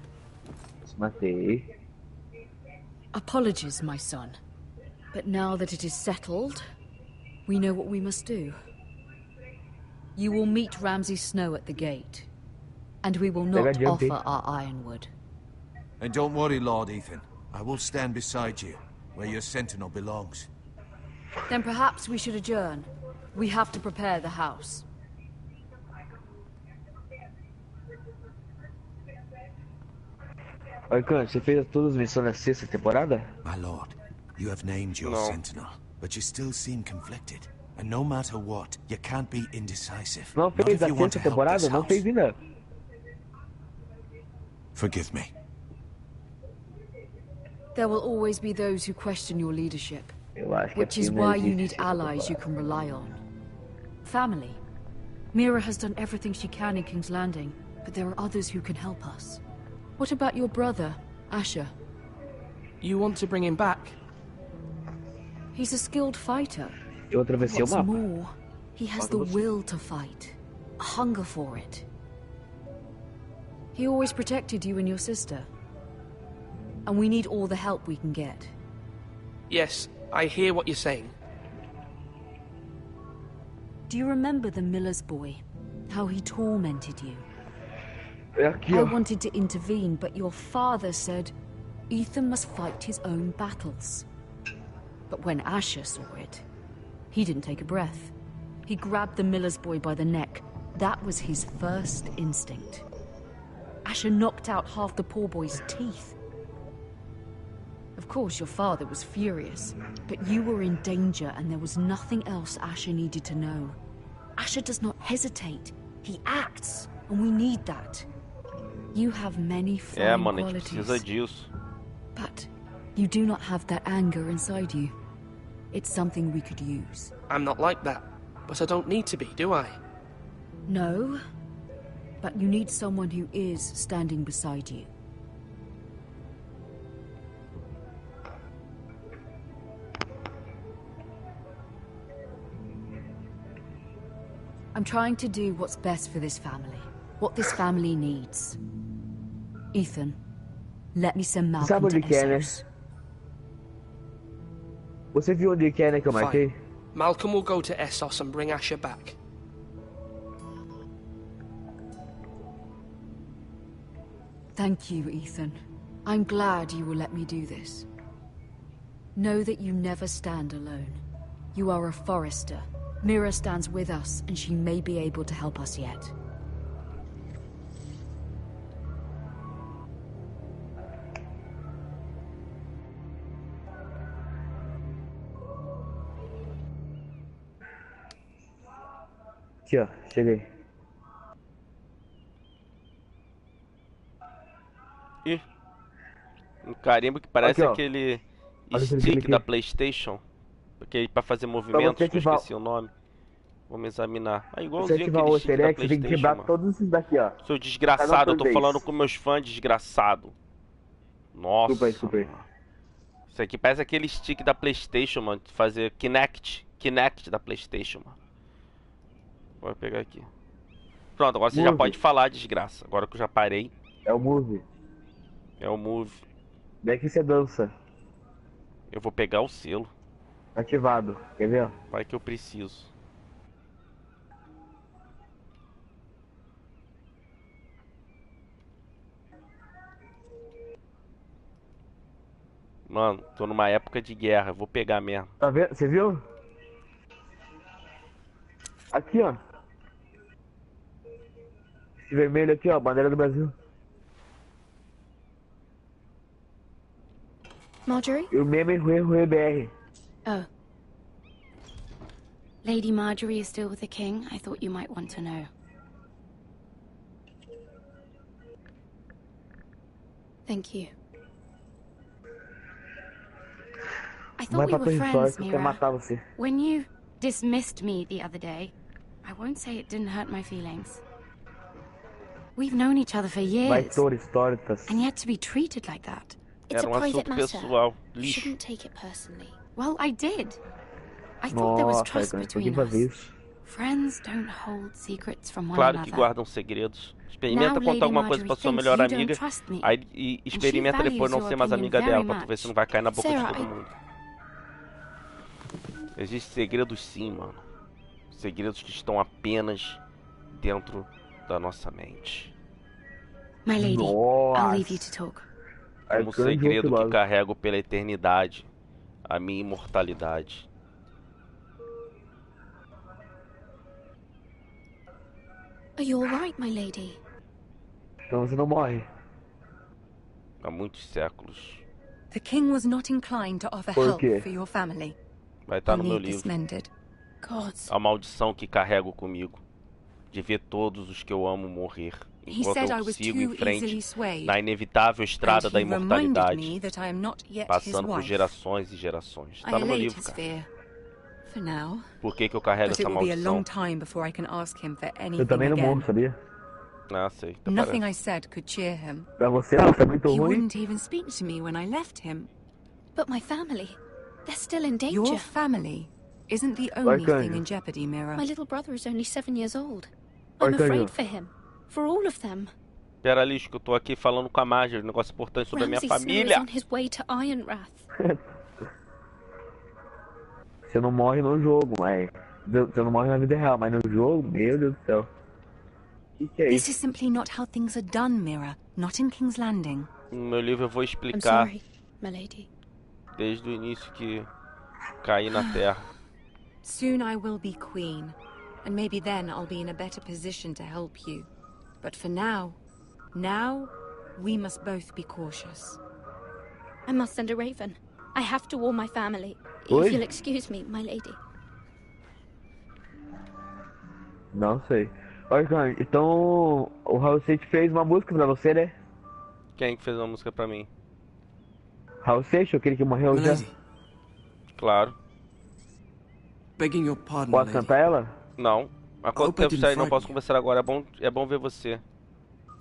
Se matei. Apologies, my son. But now that it is settled, we know what we must do. You will meet Ramsay Snow at the gate, and we will not offer our ironwood. And don't worry, Lord Ethan. I will stand beside you, where your sentinel belongs. Then perhaps we should adjourn. We have to prepare the house. Arcan, você fez todas as missões na sexta temporada? My lord, you have named your sentinel, but you still seem conflicted. And no matter what, you can't be indecisive. Não fez a sexta temporada? Não fez ainda. Forgive me. There will always be those who question your leadership, which is why you need allies you can rely on. Family. Mira has done everything she can in King's Landing, but there are others who can help us. What about your brother, Asher? You want to bring him back? He's a skilled fighter. What's more, he has the will to fight, a hunger for it. He always protected you and your sister. And we need all the help we can get. Yes, I hear what you're saying. Do you remember the miller's boy? How he tormented you? I wanted to intervene, but your father said Ethan must fight his own battles. But when Asher saw it, he didn't take a breath. He grabbed the miller's boy by the neck. That was his first instinct. Asher knocked out half the poor boy's teeth. Of course, your father was furious, but you were in danger and there was nothing else Asher needed to know. Asher does not hesitate. He acts, and we need that. You have many fine qualities, but you do not have that anger inside you. It's something we could use. I'm not like that, but I don't need to be, do I? No, but you need someone who is standing beside you. I'm trying to do what's best for this family, what this family needs. Ethan, let me send Malcolm to Essos. Você viu onde que é, né, que eu marquei? Malcolm will go to Essos and bring Asher back. Thank you, Ethan. I'm glad you will let me do this. Know that you never stand alone. You are a forester. Mira stands with us, and she may be able to help us yet. Aqui, ó, cheguei. Ih, um carimbo que parece aqui, aquele stick da PlayStation, porque pra fazer movimentos, que eu esqueci o nome. Vamos examinar. Ah, Se igualzinho ativar o easter egg, você tem que quebrar todos esses daqui, ó. Seu desgraçado, eu tô falando com meus fãs, desgraçado. Nossa. Desculpa aí. Isso aqui parece aquele stick da PlayStation, mano. De fazer Kinect da PlayStation, mano. Vou pegar aqui. Pronto, agora você já pode falar, desgraça. Agora que eu já parei. É o Move. É o Move. Vem aqui você dança. Eu vou pegar o selo. Ativado. Quer ver? Vai que eu preciso. Mano, tô numa época de guerra. Vou pegar mesmo. Tá vendo? Você viu? Aqui, ó. Esse vermelho aqui, ó. Bandeira do Brasil. Marjorie? E o meme Rue BR. Oh. Lady Marjorie is still with the king? I thought you might want to know. Thank you. I thought we were friends, Mira. Matar você. When you dismissed me the other day, I won't say it didn't hurt my feelings. We've known each other for years. And yet to be treated like that. It's a private matter. Pessoal. You shouldn't take it personally. Well, I did. I thought there was trust between us. Friends don't hold secrets from one Claro another. que guardam segredos. Experimenta contar alguma coisa pra sua melhor amiga. Aí e experimenta depois não ser mais amiga dela, pra tu ver se não vai cair na boca de todo mundo. Existem segredos sim, mano. Segredos que estão apenas dentro da nossa mente. My lady, I'll leave you to talk. Como o segredo que carrego pela eternidade, a minha imortalidade. Are you all right, my lady? Então você não morre. Há muitos séculos. The king was not inclined to offer help for your family. Vai estar no meu livro. A maldição que carrego comigo, de ver todos os que eu amo morrer, enquanto eu sigo em frente na inevitável estrada da imortalidade, passando por gerações e gerações. Tá no meu livro, cara. Por que eu carrego essa maldição? Eu também não morro, sabia? Ah, sei. Nothing I said could cheer him. Pra você, ela tá muito ruim. He wouldn't even speak to me when I left him. But my family, they're still in danger. Your family isn't the only thing in jeopardy, Mira. My little brother is only 7 years old. I'm afraid for him, for all of them. Pera ali, que eu tô aqui falando com a Marjorie, um negócio importante sobre a minha família. On his way to Ironrath. Você não morre no jogo, mas você não morre na vida real, mas no jogo, meu Deus do céu. Que é This isso? is simply not how things are done, Mira. Not in King's Landing. No meu livro eu vou explicar I'm sorry, my lady. Desde o início que caí na Terra. Soon I will be queen, and maybe then I'll be in a better position to help you. But for now we must both be cautious. I must send a raven. I have to warn my family. If you'll excuse me, my lady. Não sei. Olha, então o Raul Seixas fez uma música pra você, né? Quem que fez uma música pra mim? Raul Seixas, aquele que morreu já. Claro. Begging your pardon, Posso cantar ela? Não. Há quanto tempo sai? Não posso conversar agora. É bom ver você.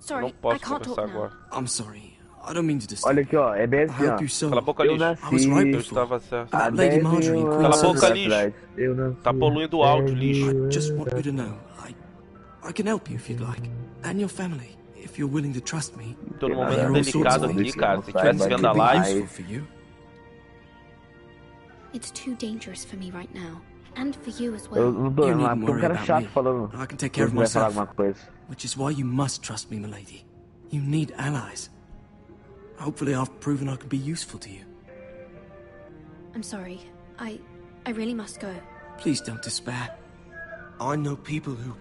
Sorry, não posso conversar agora. I'm sorry. I don't mean to disturb. Olha aqui, ó. É bem assim, ó. Cala a boca, lixo. Eu estava certo. Lady Marjorie, Cala a boca, lixo. Tá poluindo o áudio, lixo. I just want you to know, I can help you if you'd like, and your family, if you're willing to trust me. Tô num momento delicado aqui, cara. Se tivesse vendo a live. It's too dangerous for me right now, and for you as well. Eu não tô vendo, um cara chato falando. I can take care of myself. Which is why you must trust me, my lady. You need allies. Hopefully I've proven I can be useful to you. I'm sorry. I really must go. Please don't despair. I know people who...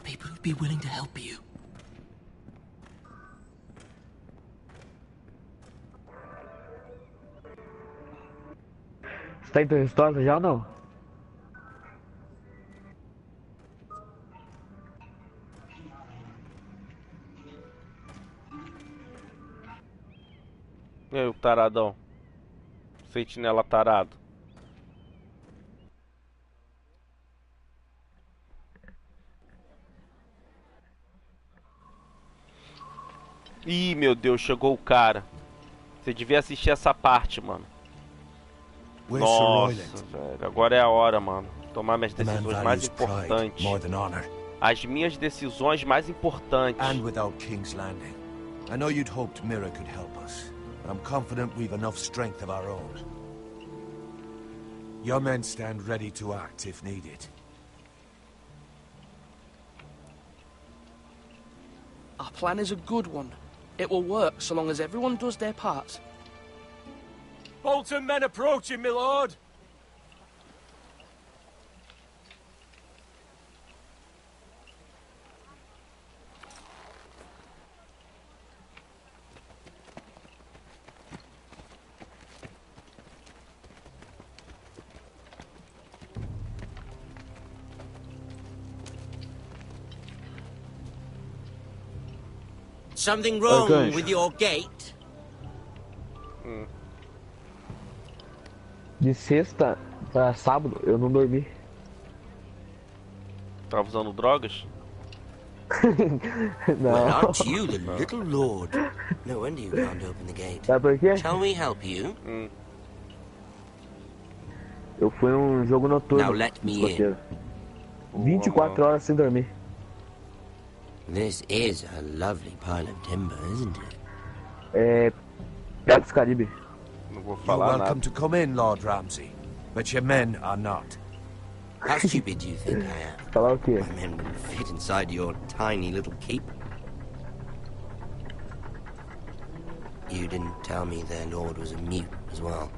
People who'd be willing to help you. Você tá em Torres já ou não? E aí, o taradão? Sentinela tarado. Ih, meu Deus, chegou o cara. Você devia assistir essa parte, mano. Nossa, velho. Agora é a hora, mano. Tomar minhas decisões mais importantes. As minhas decisões mais importantes. And without King's Landing, I know you'd hoped Mira could help us. I'm confident we've enough strength of our own. Your men stand ready to act if needed. Our plan is a good one. It will work so long as everyone does their part. Bolton men approaching, my lord! Something wrong with your gate? De sexta pra sábado, eu não dormi. Tava usando drogas? Não. Well, aren't you the little lord? No wonder you can't open the gate. Sabe por quê? Shall we help you? Eu fui jogo noturno. Now let me in. 24 horas sem dormir. This is a lovely pile of timber, isn't it? É... Piratas do Caribe. Não vou You're falar welcome nada. to come in, Lord Ramsay, but your men are not. How stupid do you think I am? Falar o quê? My men wouldn't fit inside your tiny little keep. You didn't tell me their lord was a mute as well.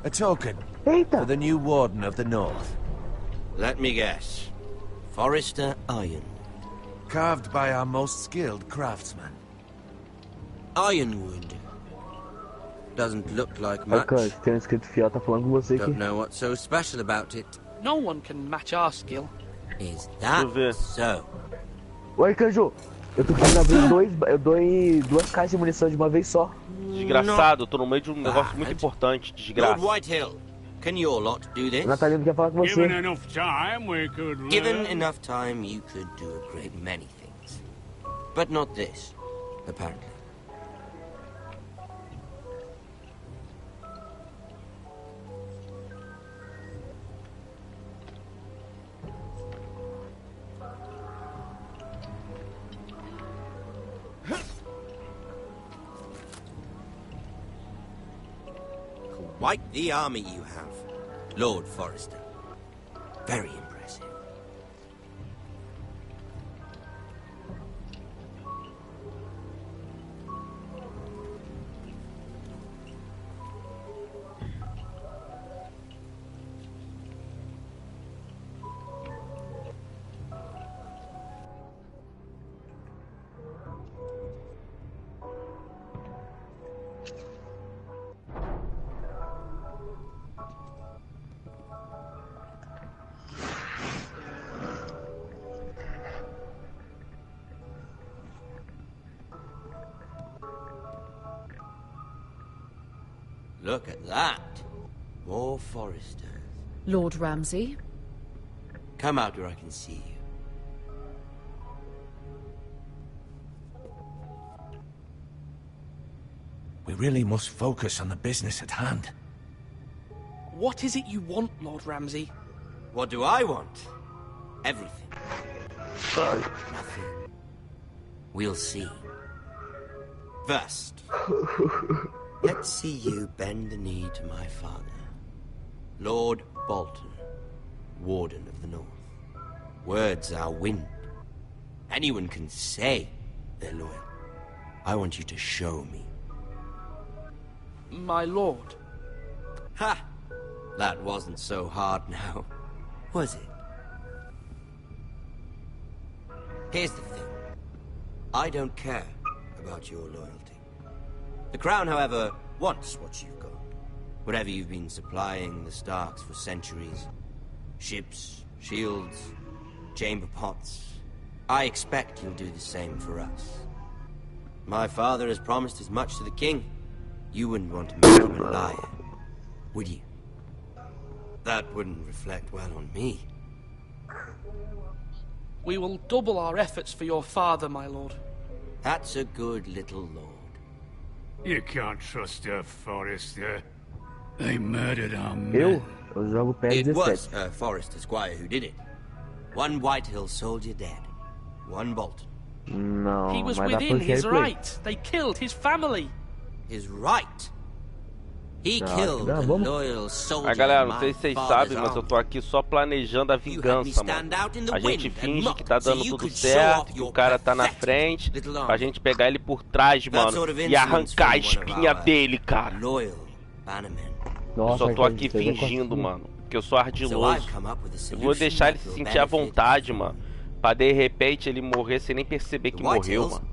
A token Eita. for the new Warden of the North. Let me guess. Forrester Iron. Carved by our most skilled craftsman. Ironwood. Doesn't look like much. Ok, tem escrito fiel, tá falando com você aqui. Don't know what's so special about it. No one can match our skill. Is that so? Oi, Kanjo. Eu tô querendo abrir duas caixas de munição de uma vez só. Desgraçado, eu tô no meio de um negócio muito importante, desgraça. Lord Whitehill, can your lot do this? Natalino quer falar com você. Given enough time, we could learn. Given enough time, you could do a great many things. But not this, apparently. Quite the army you have, Lord Forrester. Very impressive. Look at that. More Forresters. Lord Ramsay? Come out where I can see you. We really must focus on the business at hand. What is it you want, Lord Ramsay? What do I want? Everything. Nothing. We'll see. First, let's see you bend the knee to my father, Lord Bolton, Warden of the North. Words are wind. Anyone can say they're loyal. I want you to show me. My lord. Ha! That wasn't so hard now, was it? Here's the thing. I don't care about your loyalty. The Crown, however, wants what you've got. Whatever you've been supplying the Starks for centuries. Ships, shields, chamber pots. I expect you'll do the same for us. My father has promised as much to the king. You wouldn't want to marry a liar, would you? That wouldn't reflect well on me. We will double our efforts for your father, my lord. That's a good little lord. You can't trust her, Forrester. They murdered our men. It was Forrester Squire who did it. One Whitehill soldier dead. One Bolton. Não, he was within his right. They killed his family. His right? He killed a loyal soldier. Galera, não sei se vocês sabem, mas eu tô aqui só planejando a vingança, mano. A gente finge que tá dando tudo certo, que o cara tá na frente, pra gente pegar ele por trás, mano, e arrancar a espinha dele, cara. Eu só tô aqui fingindo, mano, porque eu sou ardiloso. Eu vou deixar ele se sentir à vontade, mano, pra de repente ele morrer sem nem perceber que morreu, mano.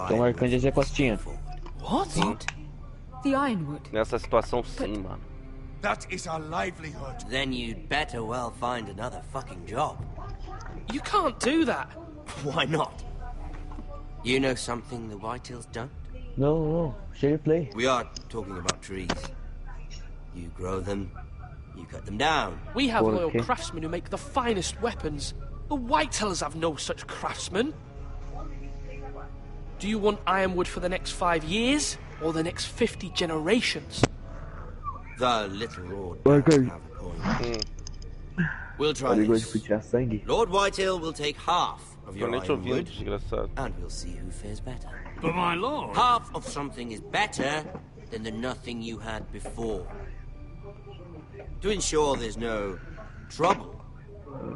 Tô marcando as costinhas. What? The Ironwood. Nessa situação, sim, mano. That is our livelihood. Then you'd better well find another fucking job. You can't do that. Why not? You know something the Whitehills don't? No. Share your play. We are talking about trees. You grow them, you cut them down. We have loyal craftsmen who make the finest weapons. The Whitehills have no such craftsmen. Do you want ironwood for the next 5 years? Or the next 50 generations? The little lord have a point. We'll try this. Lord Whitehill will take half of your ironwood, and we'll see who fares better. But my lord... Half of something is better than the nothing you had before. To ensure there's no trouble,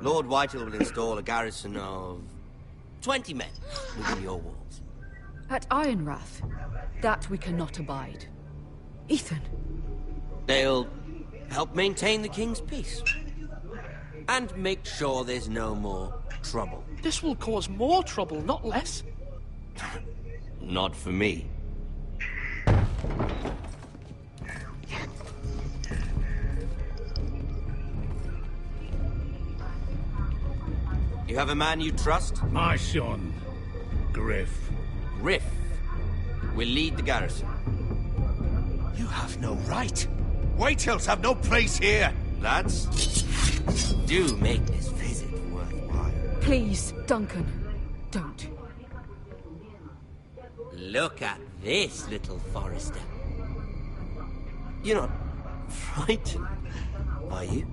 Lord Whitehill will install a garrison of 20 men within your walls. At Ironrath? That we cannot abide. Ethan. They'll help maintain the king's peace. And make sure there's no more trouble. This will cause more trouble, not less. Not for me. You have a man you trust? My son, Griff. Griff will lead the garrison. You have no right. Whitehills have no place here. Lads, do make this visit worthwhile. Please, Duncan, don't. Look at this, little Forrester. You're not frightened, are you?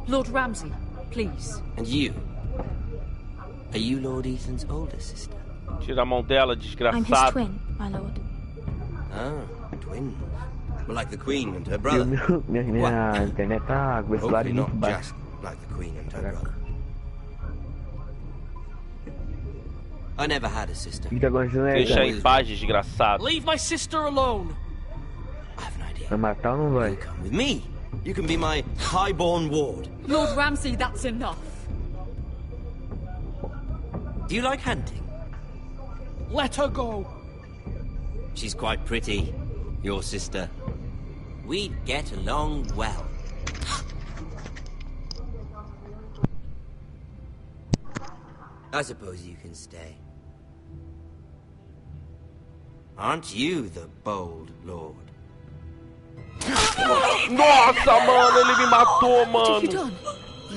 Lord Ramsay, please. And you? Are you Lord Ethan's older sister? Tira a mão dela, desgraçado. I'm his twin, my lord. Ah, twins. Well, like the Queen and her brother. Minha internet tá com esse lado muito baixo. Just like the Queen and her brother. I never had a sister. Deixa em paz, desgraçado. Leave my sister alone. I have an idea. Vai matar ou não vai? You come with me. You can be my highborn ward. Lord Ramsay, that's enough. Do you like hunting? Let her go. She's quite pretty, your sister. We'd get along well. I suppose you can stay. Aren't you the bold lord? Nossa, mano, ele me matou, mano.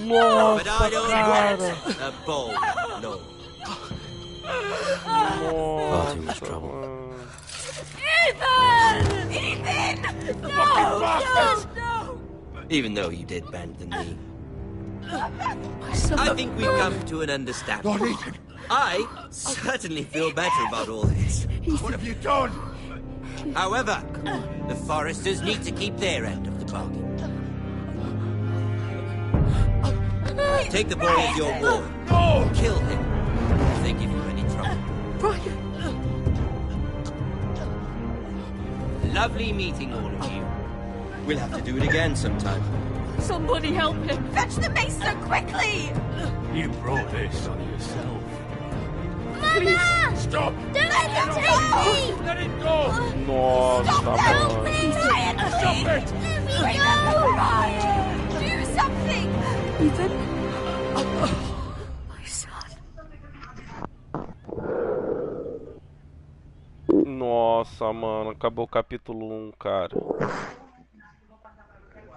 Nossa, but I don't cara. want a bold lord. Far too much trouble. Ethan! Ethan! No! Even though you did bend the knee. I think we've come to an understanding. Lord Ethan! I certainly feel better about all this. What have you done? However, the Foresters need to keep their end of the bargain. Take the boy as your ward. No! Kill him if they give you any trouble. Brian! Lovely meeting all of you. We'll have to do it again sometime. Somebody help him! Fetch the maester quickly! You brought this on yourself. Mama! Stop! Don't let him take me! Let it go! Nossa, Help mano. me! Ryan, Stop it! Let me go! Ryan! Do something! Ethan? My son. Nossa, mano, acabou o capítulo 1, cara.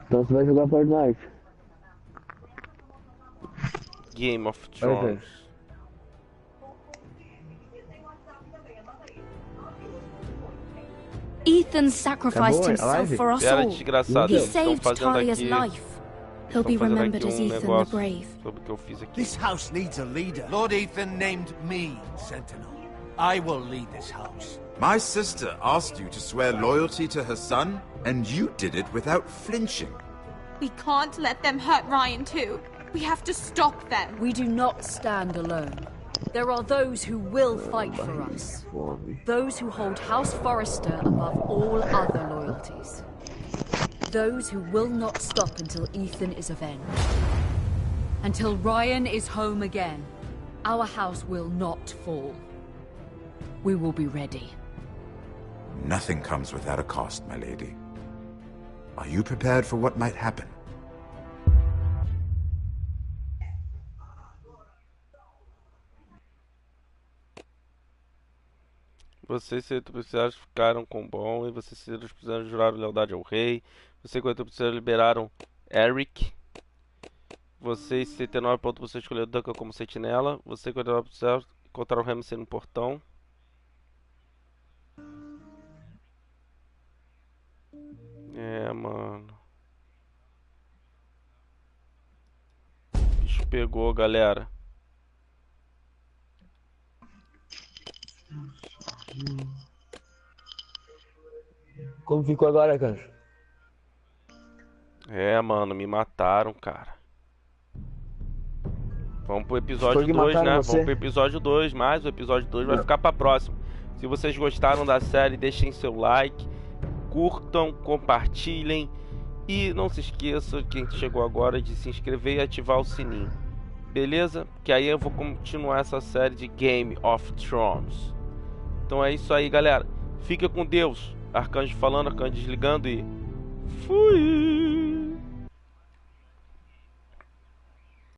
Então você vai jogar Fortnite. Game of Thrones. Ethan sacrificed himself for us all. He saved Talia's life. He'll be remembered as Ethan the Brave. This house needs a leader. Lord Ethan named me Sentinel. I will lead this house. My sister asked you to swear loyalty to her son, and you did it without flinching. We can't let them hurt Ryan too. We have to stop them. We do not stand alone. There are those who will fight for us. Those who hold House Forrester above all other loyalties. Those who will not stop until Ethan is avenged. Until Ryan is home again, our house will not fall. We will be ready. Nothing comes without a cost, my lady. Are you prepared for what might happen? Vocês e Preciados ficaram com bom e vocês e Preciados juraram lealdade ao rei. Você e Preciados liberaram Eric. Você e 79 pontos você escolheu Duncan como sentinela. Você e 49 Preciados encontraram Ramsay no portão. É, mano. O bicho pegou, galera. Como ficou agora, cara? É, mano, me mataram, cara. Vamos pro episódio 2, né? Vamos pro episódio 2, mas o episódio 2 vai ficar pra próxima. Se vocês gostaram da série, deixem seu like, curtam, compartilhem e não se esqueça, quem chegou agora, de se inscrever e ativar o sininho. Beleza? Que aí eu vou continuar essa série de Game of Thrones. Então é isso aí, galera. Fica com Deus. Arcanjo falando, Arcanjo desligando e... Fui!